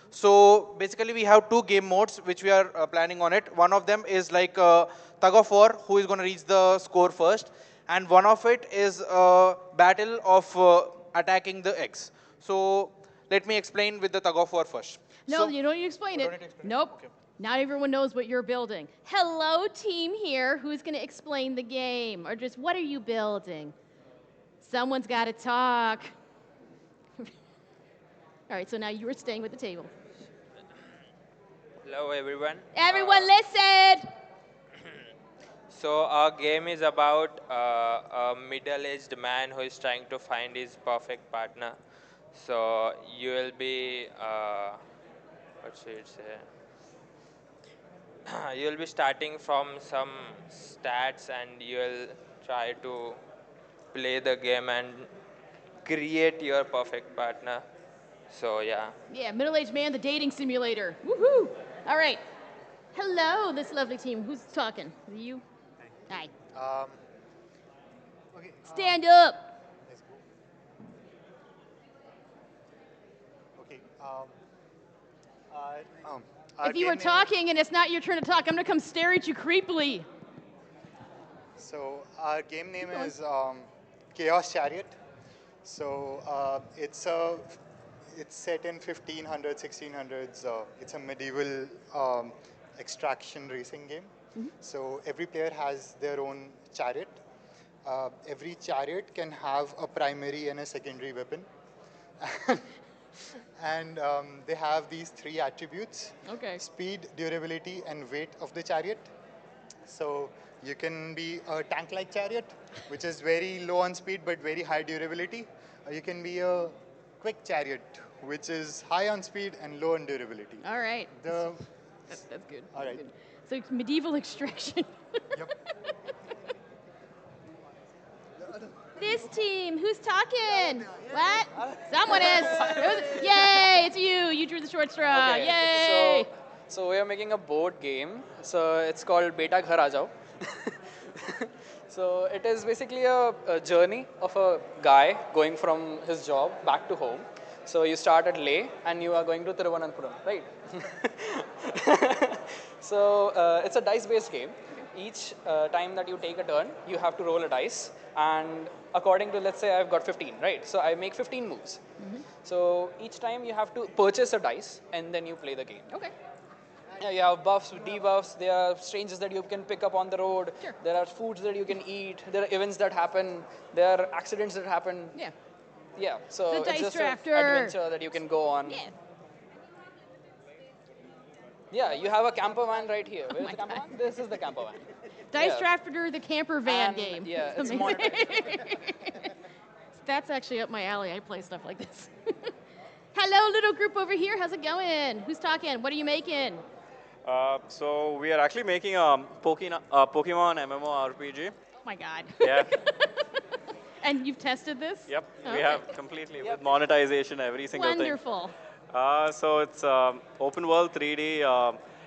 So basically we have two game modes which we are planning on it. One of them is like tug of war, who is going to reach the score first. And one of it is a battle of attacking the eggs. So let me explain with the tug of war first. No, you don't need to explain it. Nope. Okay. Not everyone knows what you're building. Hello, team here. Who's going to explain the game? Or just, what are you building? Someone's got to talk. All right, so now you are staying with the table. Hello, everyone. Everyone listen! So our game is about a middle-aged man who is trying to find his perfect partner. So you will be, what should I say? You will be starting from some stats, and you will try to play the game and create your perfect partner. So yeah. Yeah, middle-aged man, the dating simulator. Woohoo! All right. Hello, this lovely team. Who's talking? Is it you? Hi. Okay. Stand up. Let's go. Okay. If you were talking and it's not your turn to talk, I'm going to come stare at you creepily. So our game name is Chaos Chariot. So it's set in 1500s, 1600s. It's a medieval extraction racing game. So every player has their own chariot. Every chariot can have a primary and a secondary weapon. And they have these three attributes: speed, durability, and weight of the chariot. So you can be a tank-like chariot, which is very low on speed but very high durability. Or you can be a quick chariot, which is high on speed and low on durability. All right. That's good. All right. Good. So it's medieval extraction. Yep. This team, who's talking? What? Someone is. Yay, it's you. You drew the short straw. Okay. Yay. So we are making a board game. So it's called Beta Ghar Aa Jao. So it is basically a journey of a guy going from his job back to home. So you start at Leh and you are going to Thiruvananthapuram, right? So it's a dice-based game. Each time that you take a turn, you have to roll a dice. And according to, let's say I've got 15, right? So I make 15 moves. So each time you have to purchase a dice and then you play the game. Okay. Yeah, you have buffs, debuffs, there are strangers that you can pick up on the road, there are foods that you can eat, there are events that happen, there are accidents that happen. Yeah. Yeah, so The it's dice just an drafter. adventure that you can go on. Yeah. Yeah, you have a camper van right here. Oh Where's my the camper God. van? This is the camper van. Dice Yeah. Drafter, the camper van And, game. yeah, it's amazing. monetized. That's actually up my alley. I play stuff like this. Hello, little group over here. How's it going? Who's talking? What are you making? So we are actually making a Pokemon MMORPG. Oh my God. Yeah. And you've tested this? Yep. Oh, We okay. have completely with monetization, every single Wonderful. thing. So it's open world 3D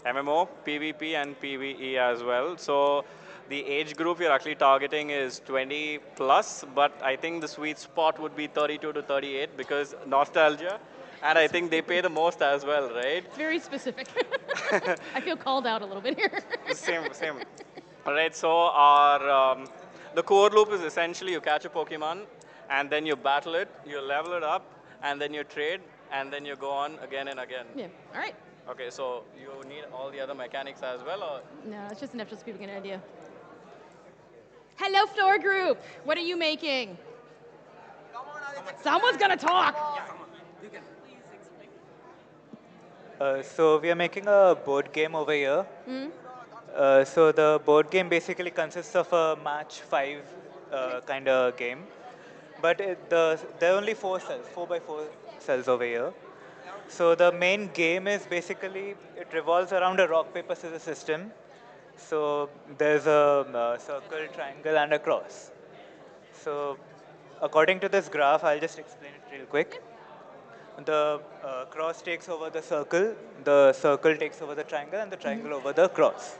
MMO, PvP and PvE as well. So the age group you're actually targeting is 20 plus, but I think the sweet spot would be 32 to 38 because nostalgia. And I think they pay the most as well, right? It's very specific. I feel called out a little bit here. Same. All right, so the core loop is essentially you catch a Pokemon, and then you battle it, you level it up, and then you trade, and then you go on again and again. Yeah. All right. Okay, so you need all the other mechanics as well, or? No, it's just enough just so people get an idea. Hello, floor group. What are you making? Someone's gonna talk. So we are making a board game over here. Hmm? So the board game basically consists of a match 5 kind of game. But there are only 4 cells, 4 by 4 cells over here. So the main game is basically, it revolves around a rock, paper, scissors system. So there's a circle, triangle, and a cross. So according to this graph, I'll just explain it real quick. The cross takes over the circle takes over the triangle, and the triangle over the cross.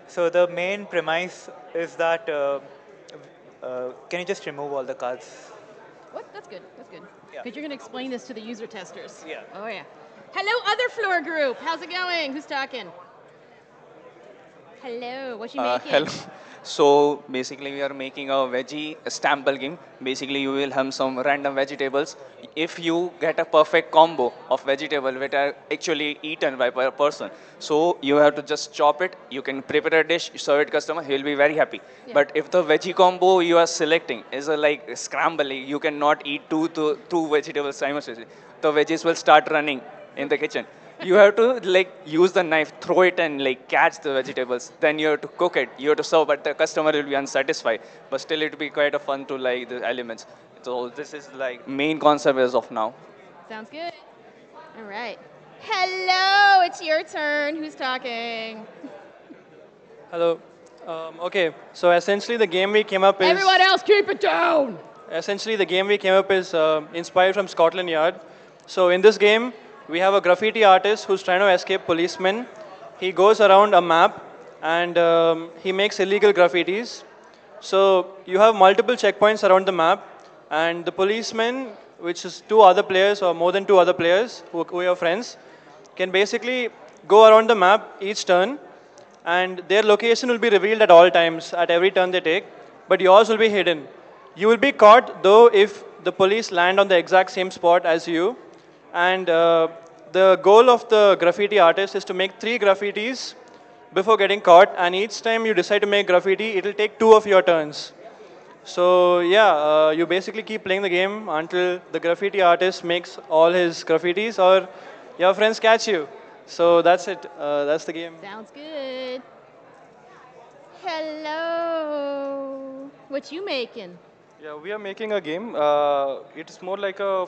So the main premise is that, can you just remove all the cards? What? That's good. That's good. Yeah. Because you're gonna explain this to the user testers. Yeah. Oh yeah. Hello, other floor group. How's it going? Who's talking? Hello. What you making? Hello. So basically, we are making a veggie stample game. Basically, you will have some random vegetables. If you get a perfect combo of vegetable which are actually eaten by per person, so you have to just chop it. You can prepare a dish, serve it customer. He will be very happy. Yeah. But if the veggie combo you are selecting is a like scrambling, you cannot eat two vegetables simultaneously. The veggies will start running in the kitchen. You have to like use the knife, throw it, and like catch the vegetables. Then you have to cook it. You have to serve, but the customer will be unsatisfied. But still, it will be quite a fun to like the elements. So this is like main concept as of now. Sounds good. All right. Hello. It's your turn. Who's talking? Hello. Okay, so essentially the game we came up is... Everyone else, keep it down. Essentially the game we came up is inspired from Scotland Yard. So in this game, we have a graffiti artist who's trying to escape policemen. He goes around a map and he makes illegal graffitis. So you have multiple checkpoints around the map, and the policemen, which is 2 other players or more than 2 other players who are friends, can basically go around the map each turn, and their location will be revealed at all times, at every turn they take, but yours will be hidden. You will be caught, though, if the police land on the exact same spot as you. And the goal of the graffiti artist is to make 3 graffitis before getting caught, and each time you decide to make graffiti, it will take 2 of your turns. So yeah, you basically keep playing the game until the graffiti artist makes all his graffitis or your friends catch you. So that's it. That's the game. Sounds good. Hello. What you making? Yeah, we are making a game. It's more like a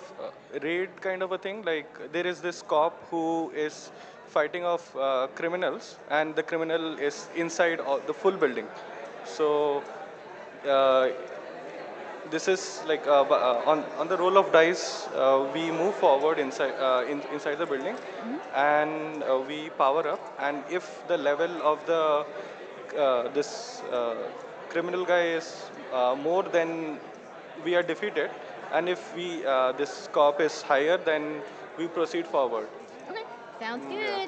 raid kind of a thing. Like there is this cop who is fighting off criminals, and the criminal is inside the full building. So this is like on the roll of dice, we move forward inside the building, and we power up. And if the level of the this criminal guy is more than we are defeated, and if we this cop is higher, then we proceed forward. Okay. Sounds good. Yeah.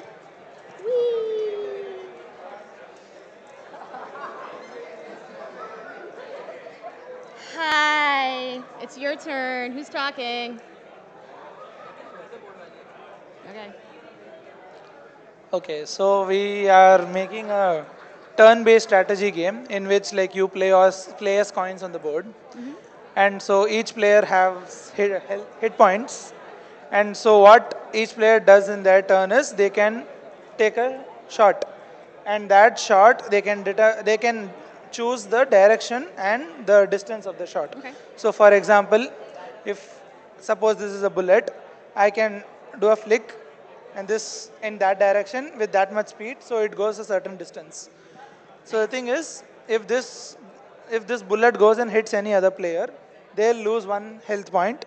Hi. It's your turn. Who's talking? Okay. Okay, so we are making a turn-based strategy game in which like you play as coins on the board, and so each player has hit points, and so what each player does in their turn is they can take a shot, and that shot they can choose the direction and the distance of the shot. Okay. So for example, if suppose this is a bullet, I can do a flick and this in that direction with that much speed, so it goes a certain distance. So the thing is, if this bullet goes and hits any other player, they'll lose 1 health point,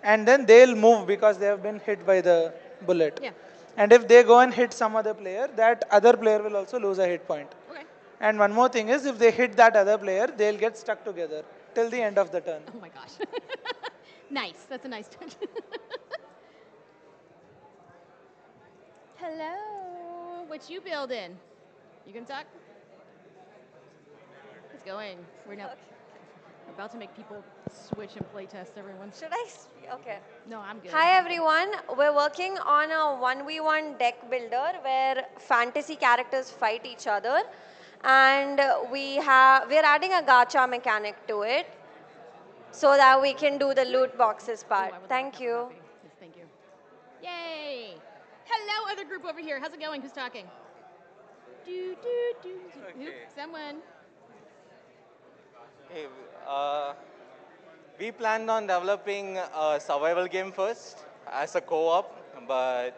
and then they'll move because they have been hit by the bullet. Yeah. And if they go and hit some other player, that other player will also lose a hit point. Okay. And one more thing is, if they hit that other player, they'll get stuck together till the end of the turn. Oh my gosh. Nice. That's a nice touch. Hello. What you building? You can talk? It's going. We're about to make people switch and play test everyone. Should I? Okay. No, I'm good. Hi everyone. We're working on a 1v1 deck builder where fantasy characters fight each other, and we're adding a gacha mechanic to it so that we can do the loot boxes part. Thank you. Yes, thank you. Yay! Hello, other group over here. How's it going? Who's talking? Who? Someone. Hey, we planned on developing a survival game first as a co-op, but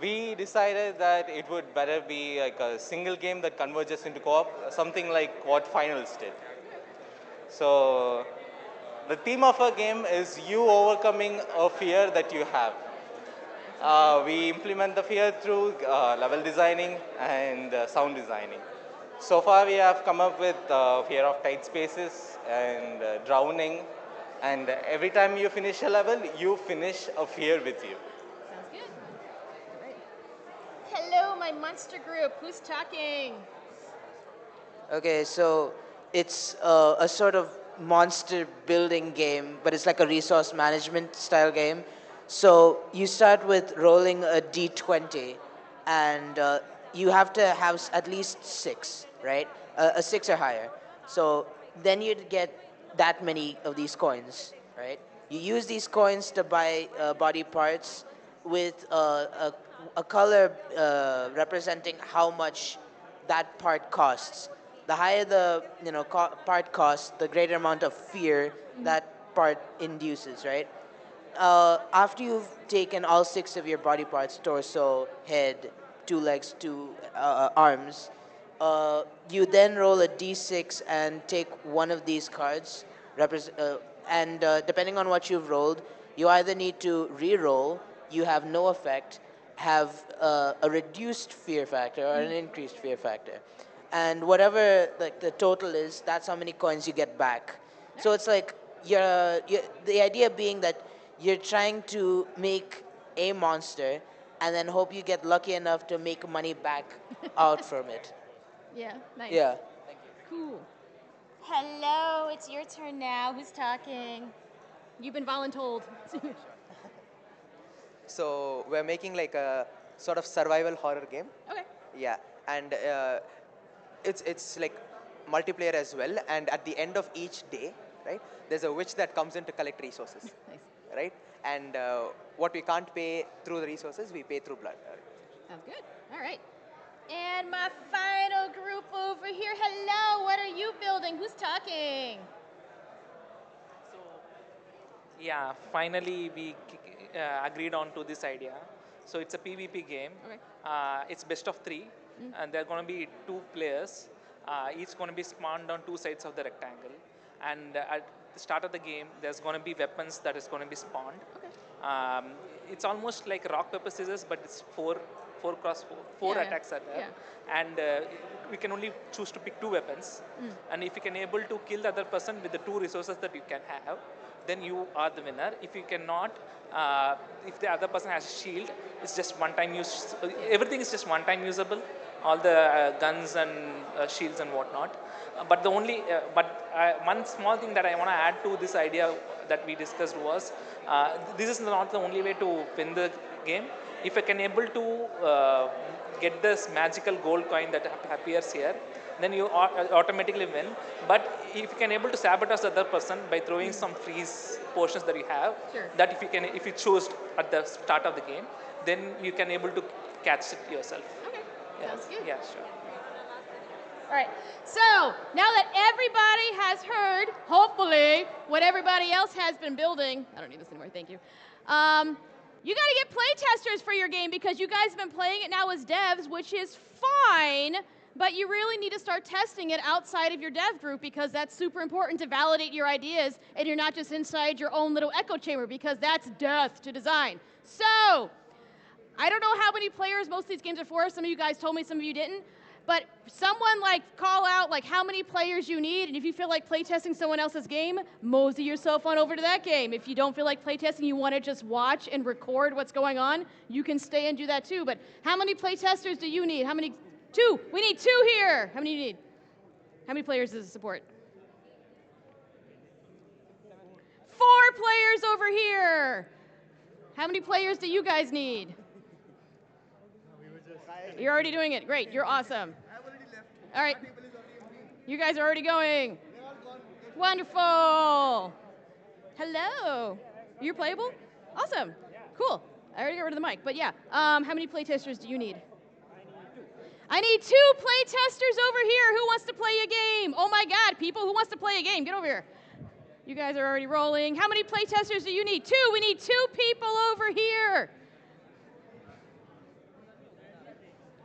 we decided that it would better be like a single game that converges into co-op, something like what Finals did. So the theme of our game is you overcoming a fear that you have. We implement the fear through level designing and sound designing. So far we have come up with fear of tight spaces and drowning, and every time you finish a level, you finish a fear with you. Sounds good. All right. Hello, my monster group. Who's talking? Okay, so it's a sort of monster building game, but it's like a resource management style game. So you start with rolling a d20, and you have to have at least 6, right? A 6 or higher. So then you'd get that many of these coins, right? You use these coins to buy body parts with a color representing how much that part costs. The higher the part costs, the greater amount of fear that part induces, right? After you've taken all 6 of your body parts, torso, head, 2 legs, 2 arms, you then roll a d6 and take one of these cards, and depending on what you've rolled, you either need to re-roll, you have no effect, have a reduced fear factor or an increased fear factor. And whatever like the total is, that's how many coins you get back. So it's like the idea being that you're trying to make a monster and then hope you get lucky enough to make money back out from it. Yeah, nice. Yeah. Cool. Hello, it's your turn now. Who's talking? You've been voluntold. So we're making like a sort of survival horror game. Okay. Yeah, and it's like multiplayer as well. And at the end of each day, right, there's a witch that comes in to collect resources. Nice. Right, and what we can't pay through the resources, we pay through blood. Sounds good. All right. And my final group over here. Hello, what are you building? Who's talking? Yeah, finally we agreed on to this idea. So it's a PvP game. Okay. It's best of 3, and there are going to be 2 players. Each going to be spawned on 2 sides of the rectangle, and at the start of the game, there's going to be weapons that is going to be spawned. Okay. It's almost like rock paper scissors, but it's 4 cross 4 Yeah, attacks are there, yeah. and we can only choose to pick 2 weapons. And if you can able to kill the other person with the 2 resources that you can have, then you are the winner. If you cannot, if the other person has a shield, it's just one time use. Everything is just one time usable. All the guns and shields and whatnot. But the only, one small thing that I want to add to this idea that we discussed was, this is not the only way to win the game. If I can able to get this magical gold coin that appears here, then you automatically win. But if you can able to sabotage the other person by throwing some freeze portions that you have, Sure. that if you choose at the start of the game, then you can able to catch it yourself. Okay. Yeah. Sounds good. Yeah, sure. All right, so now that everybody has heard, hopefully, what everybody else has been building, I don't need this anymore, thank you. You got to get play testers for your game because you guys have been playing it now as devs, which is fine, but you really need to start testing it outside of your dev group because that's super important to validate your ideas and you're not just inside your own little echo chamber because that's death to design. So, I don't know how many players most of these games are for. Some of you guys told me, some of you didn't. But someone call out how many players you need, and if you feel like playtesting someone else's game, mosey yourself on over to that game. If you don't feel like playtesting, you want to just watch and record what's going on, you can stay and do that too. But how many playtesters do you need? How many? 2. We need 2 here. How many do you need? How many players does it support? 4 players over here. How many players do you guys need? You're already doing it. Great. You're awesome. All right. You guys are already going. Wonderful. Hello. You're playable? Awesome. Cool. I already got rid of the mic, but yeah. How many playtesters do you need? I need 2 playtesters over here. Who wants to play a game? Oh my God, people, who wants to play a game? Get over here. You guys are already rolling. How many playtesters do you need? 2. We need 2 people over here.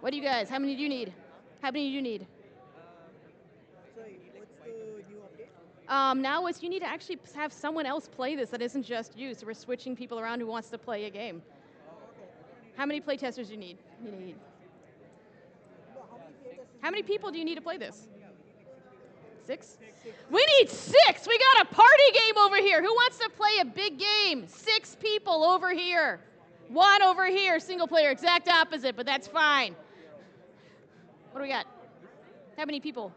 What do you guys? How many do you need? How many do you need? Sorry, what's the new update? Now you need to actually have someone else play this that isn't just you. So we're switching people around who wants to play a game. How many playtesters do you need? How many people do you need to play this? 6? We need 6! We got a party game over here. Who wants to play a big game? 6 people over here. 1 over here, single player, exact opposite, but that's fine. What do we got? How many people?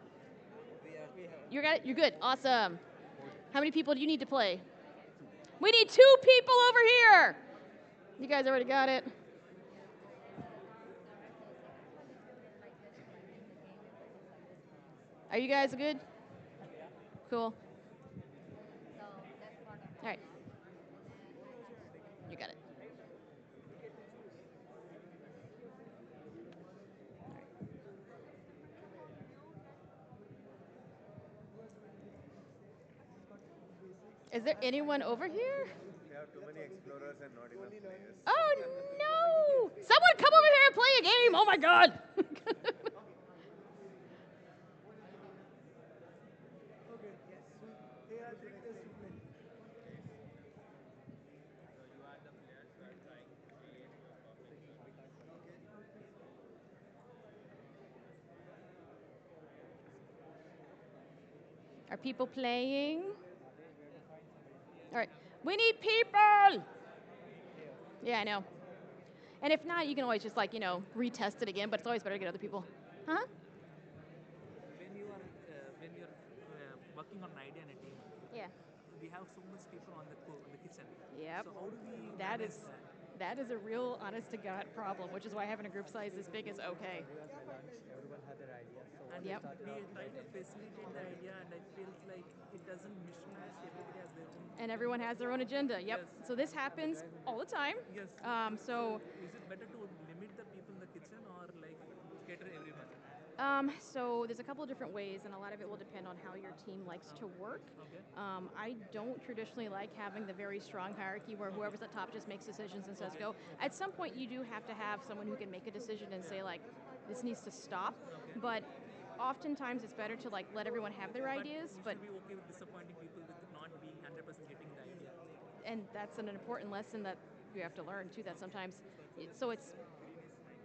You got it? You're good. Awesome. How many people do you need to play? We need 2 people over here. You guys already got it. Are you guys good? Cool. All right. You got it. Is there anyone over here? We have too many explorers and not enough players. Oh no! Someone come over here and play a game! Oh my God! Are people playing? All right, we need people! Yeah, I know. And if not, you can always just retest it again, but it's always better to get other people. Huh? When you're working on an idea in a team, Yeah. we have so much people on the kitchen. Yep. So how do we That manage is that is a real honest to God problem, which is why having a group size this big is okay. Everyone had their idea. And Yep. we try to facilitate the idea, and it feels like it doesn't mishmash. Everybody has their own. And everyone has their own agenda. Yep. Yes. So this happens all the time. Yes. So Is it better to limit the people in the kitchen or cater everyone? So there's a couple of different ways, and a lot of it will depend on how your team likes to work. Okay. I don't traditionally like having the very strong hierarchy where whoever's at top just makes decisions and says go. At some point, you do have to have someone who can make a decision and say this needs to stop. But oftentimes, it's better to let everyone have their ideas. But We should be okay with disappointing people with not being 100% getting the idea. and that's an important lesson that you have to learn too. That sometimes,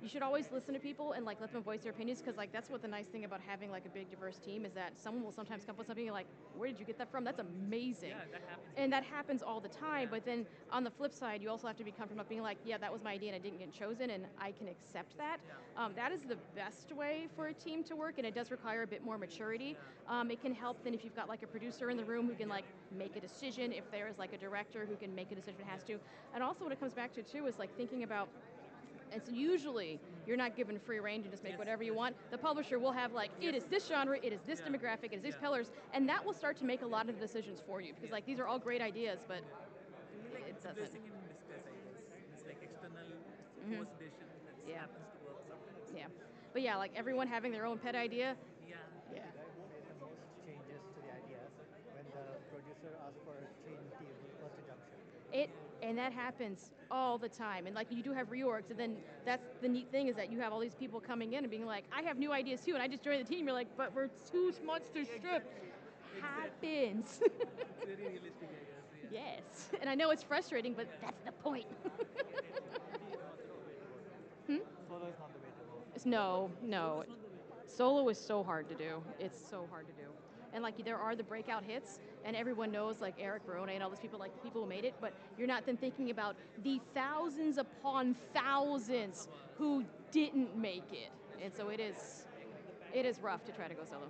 you should always listen to people and let them voice their opinions because that's what the nice thing about having a big diverse team is that someone will sometimes come up with something you're like, where did you get that from? That's amazing. Yeah, that happens. And that happens all the time. But then on the flip side, you also have to be comfortable being yeah, that was my idea and I didn't get chosen, and I can accept that. That is the best way for a team to work, and it does require a bit more maturity. It can help then if you've got a producer in the room who can make a decision, if there is a director who can make a decision if it has to. And also what it comes back to too is thinking about And so usually you're not given free reign to just make whatever you want. The publisher will have like, it is this genre, it is this demographic, it is these colors, and that will start to make a lot of the decisions for you. Because like these are all great ideas, but it It's a doesn't. blessing in disguise, I guess. It's like external force decision that Yeah. happens to work sometimes. Yeah. But yeah, like everyone having their own pet idea. Yeah. Yeah. Made the most changes to the idea when the producer asked for a change in first junction. And that happens all the time. And like you do have reorgs, and then that's the neat thing is that you have all these people coming in and being like, I have new ideas too, and I just joined the team. You're like, but we're too much to strip. Happens. It's very realistic, I guess. Yeah. Yes. And I know it's frustrating, but that's the point. Solo is not the way to go. No. Solo is so hard to do. It's so hard to do. And like there are the breakout hits, and everyone knows like Eric Barone and all those people, like the people who made it, but you're not then thinking about the thousands upon thousands who didn't make it. And so it is rough to try to go solo.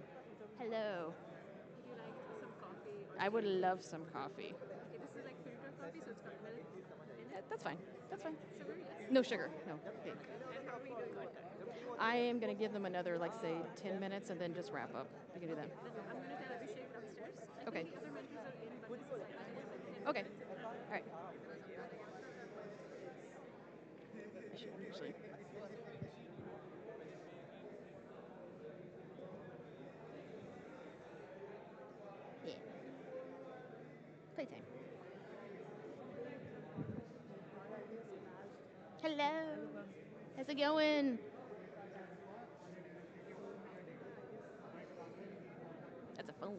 Hello. Would you like some coffee? I would love some coffee. Okay, this is like filter coffee, so it's got milk in it. That's fine. That's fine. Sugar, yes? No sugar. No. Okay. And how are we doing on time? I am going to give them another, like, say, 10 minutes and then just wrap up. You can do that. Then I'm going to tell Abhishek downstairs. I Okay. think the other mentors are in, but this is like 10 Okay. minutes. All right. I should usually. Yeah. Playtime. Hello. How's it going? That's a phone.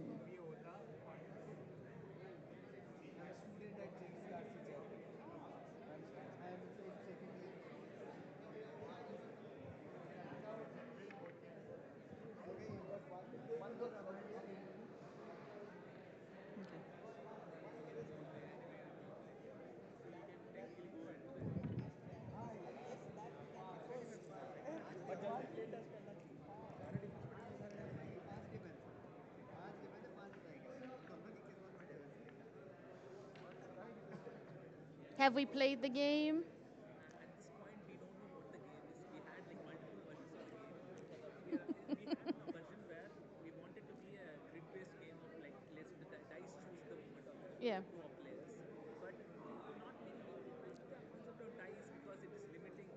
Have we played the game? At this point, we don't know what the game is. We had like multiple versions of the game. We had one version where we wanted to be a grid-based game of like let's the dice choose the movement of the Yeah. two of players, but we could not really go with the concept of dice because it is limiting.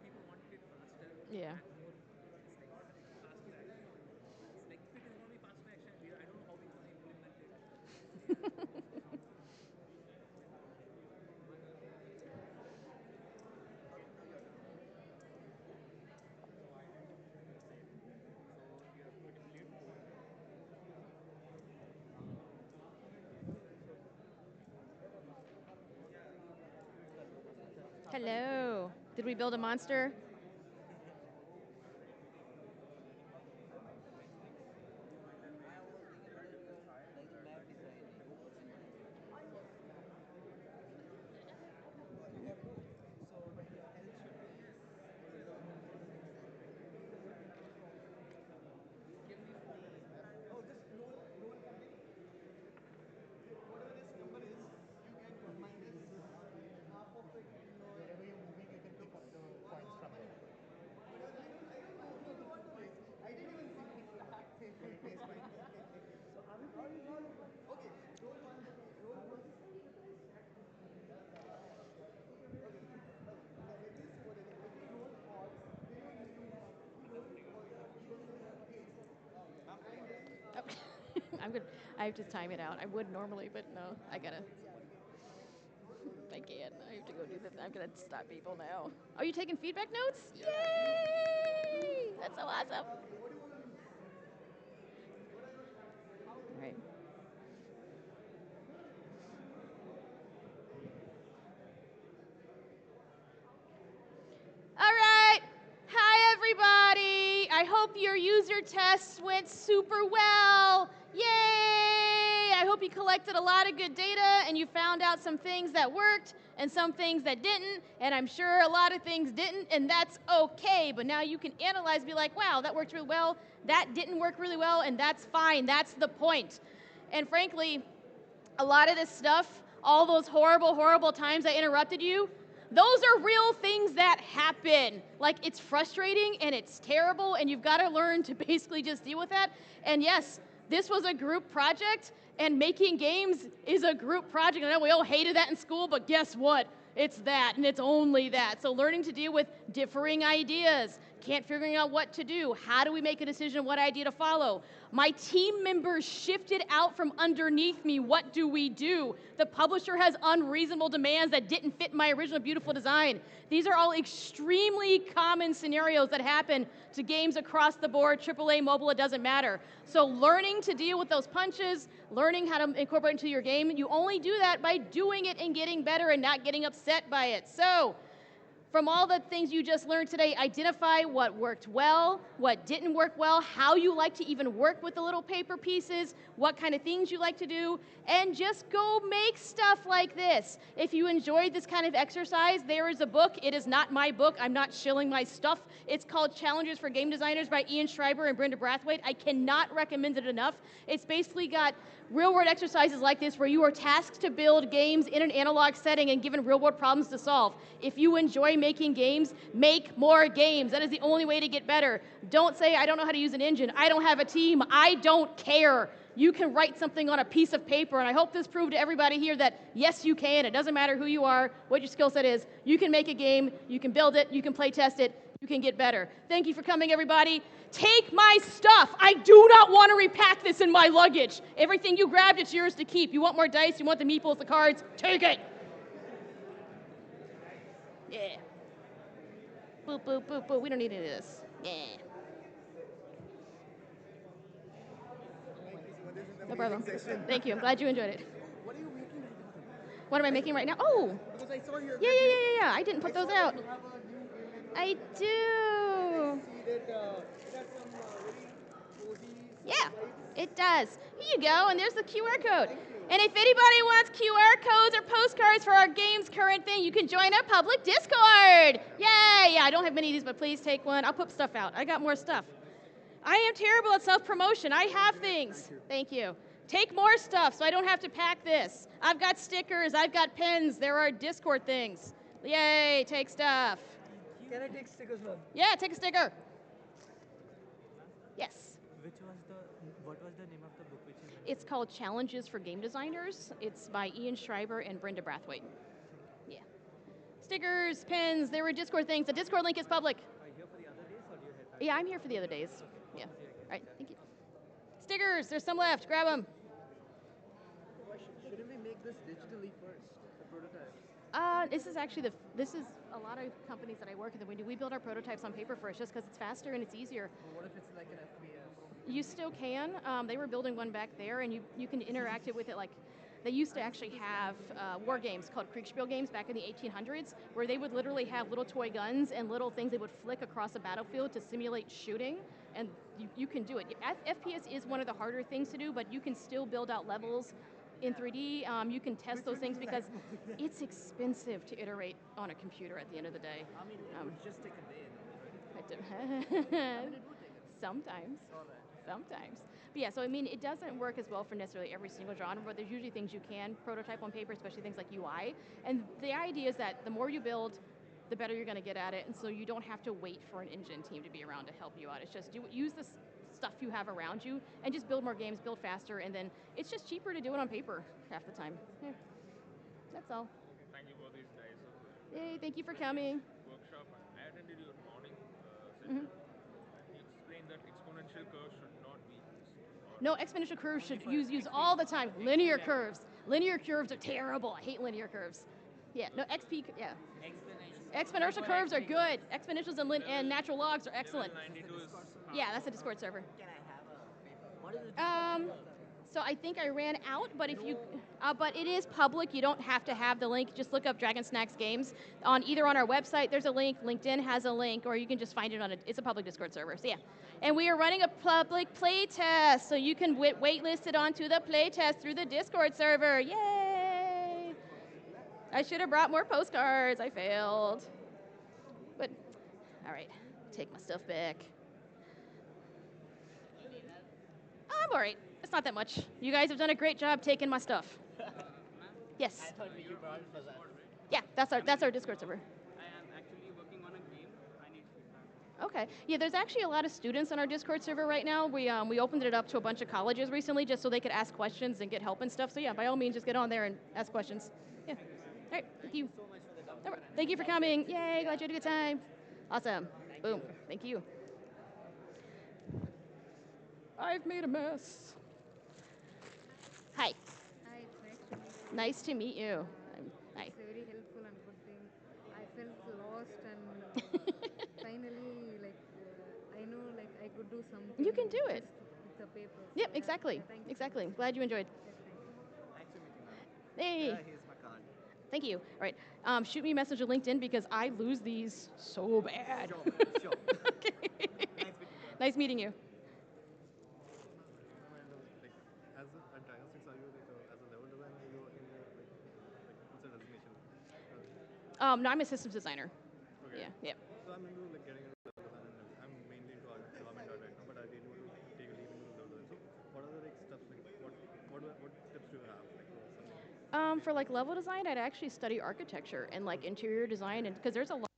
People wanted it faster. Yeah. And more. It's like faster action. It's like if it is going to be faster action, I don't know how we're going to implement it. Hello. Did we build a monster? I'm good. I have to time it out. I would normally, but no, I gotta. I can't. I have to go do this. I'm gonna stop people now. Are you taking feedback notes? Yay! That's so awesome. All right. All right. Hi, everybody. I hope your user tests went super well. Yay! I hope you collected a lot of good data and you found out some things that worked and some things that didn't. And I'm sure a lot of things didn't, and that's okay. But now you can analyze, be like, wow, that worked really well. That didn't work really well, and that's fine. That's the point. And frankly, a lot of this stuff, all those horrible, horrible times I interrupted you, Those are real things that happen. Like, it's frustrating and it's terrible, and you've got to learn to basically just deal with that. And yes, this was a group project, and making games is a group project. I know we all hated that in school, but guess what? It's that, and it's only that. So learning to deal with differing ideas, can't figuring out what to do, how do we make a decision what idea to follow? My team members shifted out from underneath me, what do we do? The publisher has unreasonable demands that didn't fit my original beautiful design. These are all extremely common scenarios that happen to games across the board, AAA, mobile, it doesn't matter. So learning to deal with those punches, learning how to incorporate into your game, you only do that by doing it and getting better and not getting upset by it. So, from all the things you just learned today, identify what worked well, what didn't work well, how you like to even work with the little paper pieces, what kind of things you like to do, and just go make stuff like this. If you enjoyed this kind of exercise, there is a book. It is not my book. I'm not shilling my stuff. It's called Challenges for Game Designers by Ian Schreiber and Brenda Brathwaite. I cannot recommend it enough. It's basically got real-world exercises like this where you are tasked to build games in an analog setting and given real-world problems to solve. If you enjoy making games, make more games. That is the only way to get better. Don't say, I don't know how to use an engine. I don't have a team. I don't care. You can write something on a piece of paper, and I hope this proved to everybody here that, yes, you can. It doesn't matter who you are, what your skill set is. You can make a game, you can build it, you can play test it, you can get better. Thank you for coming, everybody. Take my stuff. I do not want to repack this in my luggage. Everything you grabbed, it's yours to keep. You want more dice, you want the meeples, the cards, take it. Yeah. Boop, boop, boop, boop. We don't need any of this. Yeah. No problem. Thank you. I'm glad you enjoyed it. What are you making? What am I making right now? Oh! Because I saw your Yeah. I didn't put those out. I do. see that it has some very cozy. Yeah, it does. Here you go, and there's the QR code. And if anybody wants QR codes or postcards for our game's current thing, you can join our public Discord. Yay! Yeah, I don't have many of these, but please take one. I'll put stuff out. I got more stuff. I am terrible at self-promotion. I have things. Thank you. Take more stuff so I don't have to pack this. I've got stickers. I've got pens. There are Discord things. Yay, take stuff. Can I take stickers, ma'am? Yeah, take a sticker. Yes. What was the name of the book which you mentioned? It's called Challenges for Game Designers. It's by Ian Schreiber and Brenda Brathwaite. Yeah. Stickers, pens, there were Discord things. The Discord link is public. Are you here for the other days or do you head back? Yeah, I'm here for the other days. Yeah. All right, thank you. Stickers, there's some left. Grab them. Shouldn't we make this digitally first, the prototypes? This is actually this is a lot of companies that I work with. We build our prototypes on paper first just because it's faster and it's easier. Well, what if it's like an FPS? You still can. They were building one back there, and you can interact it with it like. They used to actually have war games called Kriegspiel games back in the 1800s, where they would literally have little toy guns and little things they would flick across a battlefield to simulate shooting, and you can do it. FPS is one of the harder things to do, but you can still build out levels in 3D. You can test those things because it's expensive to iterate on a computer at the end of the day. I mean, it would just take a day. Sometimes. Sometimes. But yeah, so I mean, it doesn't work as well for necessarily every single genre, but there's usually things you can prototype on paper, especially things like UI. And the idea is that the more you build, the better you're going to get at it, and so you don't have to wait for an engine team to be around to help you out. It's just use the stuff you have around you and just build more games, build faster, and then it's just cheaper to do it on paper half the time. Yeah. That's all. Thank you for these guys. Yay, thank you for coming. Workshop. I attended your morning session. You explained that exponential curve should not be used. No, exponential curves should use all the time. Linear curves. Linear curves are terrible. I hate linear curves. Yeah, no, yeah. Exponential curves are good. Exponentials and natural logs are excellent. Yeah, that's a Discord server. So I think I ran out, but if you, but it is public. You don't have to have the link. Just look up Dragon Snacks Games either on our website. There's a link. LinkedIn has a link, or you can just find it on it's a public Discord server. So yeah, and we are running a public play test, so you can waitlist it onto the play test through the Discord server. Yay! I should have brought more postcards. I failed. But all right, take my stuff back. I'm all right. It's not that much. You guys have done a great job taking my stuff. Yes? I thought you brought it for that. Yeah, that's our Discord server. I am actually working on a game. I need feedback. Okay. Yeah, there's actually a lot of students on our Discord server right now. We opened it up to a bunch of colleges recently just so they could ask questions and get help and stuff. So yeah, by all means, just get on there and ask questions. Yeah. All right. Thank you. So much for the All right, thank you for coming. Yay, glad you had a good time. Awesome. Boom. Thank you. I've made a mess. Hi. Hi, it's nice to meet you. Nice to meet you. Hi. It's very helpful and good thing. I felt lost and finally, I know, I could do something. You can do it. Just with the paper. Yep, exactly. Thank you. Exactly. Glad you enjoyed. Nice to meet you, ma'am. Hey. Yeah, here's my card. Thank you. All right. Shoot me a message on LinkedIn because I lose these so bad. Sure. Okay. Nice meeting you. As at diagnostics, are you as a level designer? Are you working what's your designation? No, I'm a systems designer. Okay. Yeah. Yeah. So I'm into getting into level design, and I'm mainly into development art right now. But I really want to take a leap into the level design. So what are the steps? What tips do you have? For level design, I'd actually study architecture and interior design, and because there's a lot.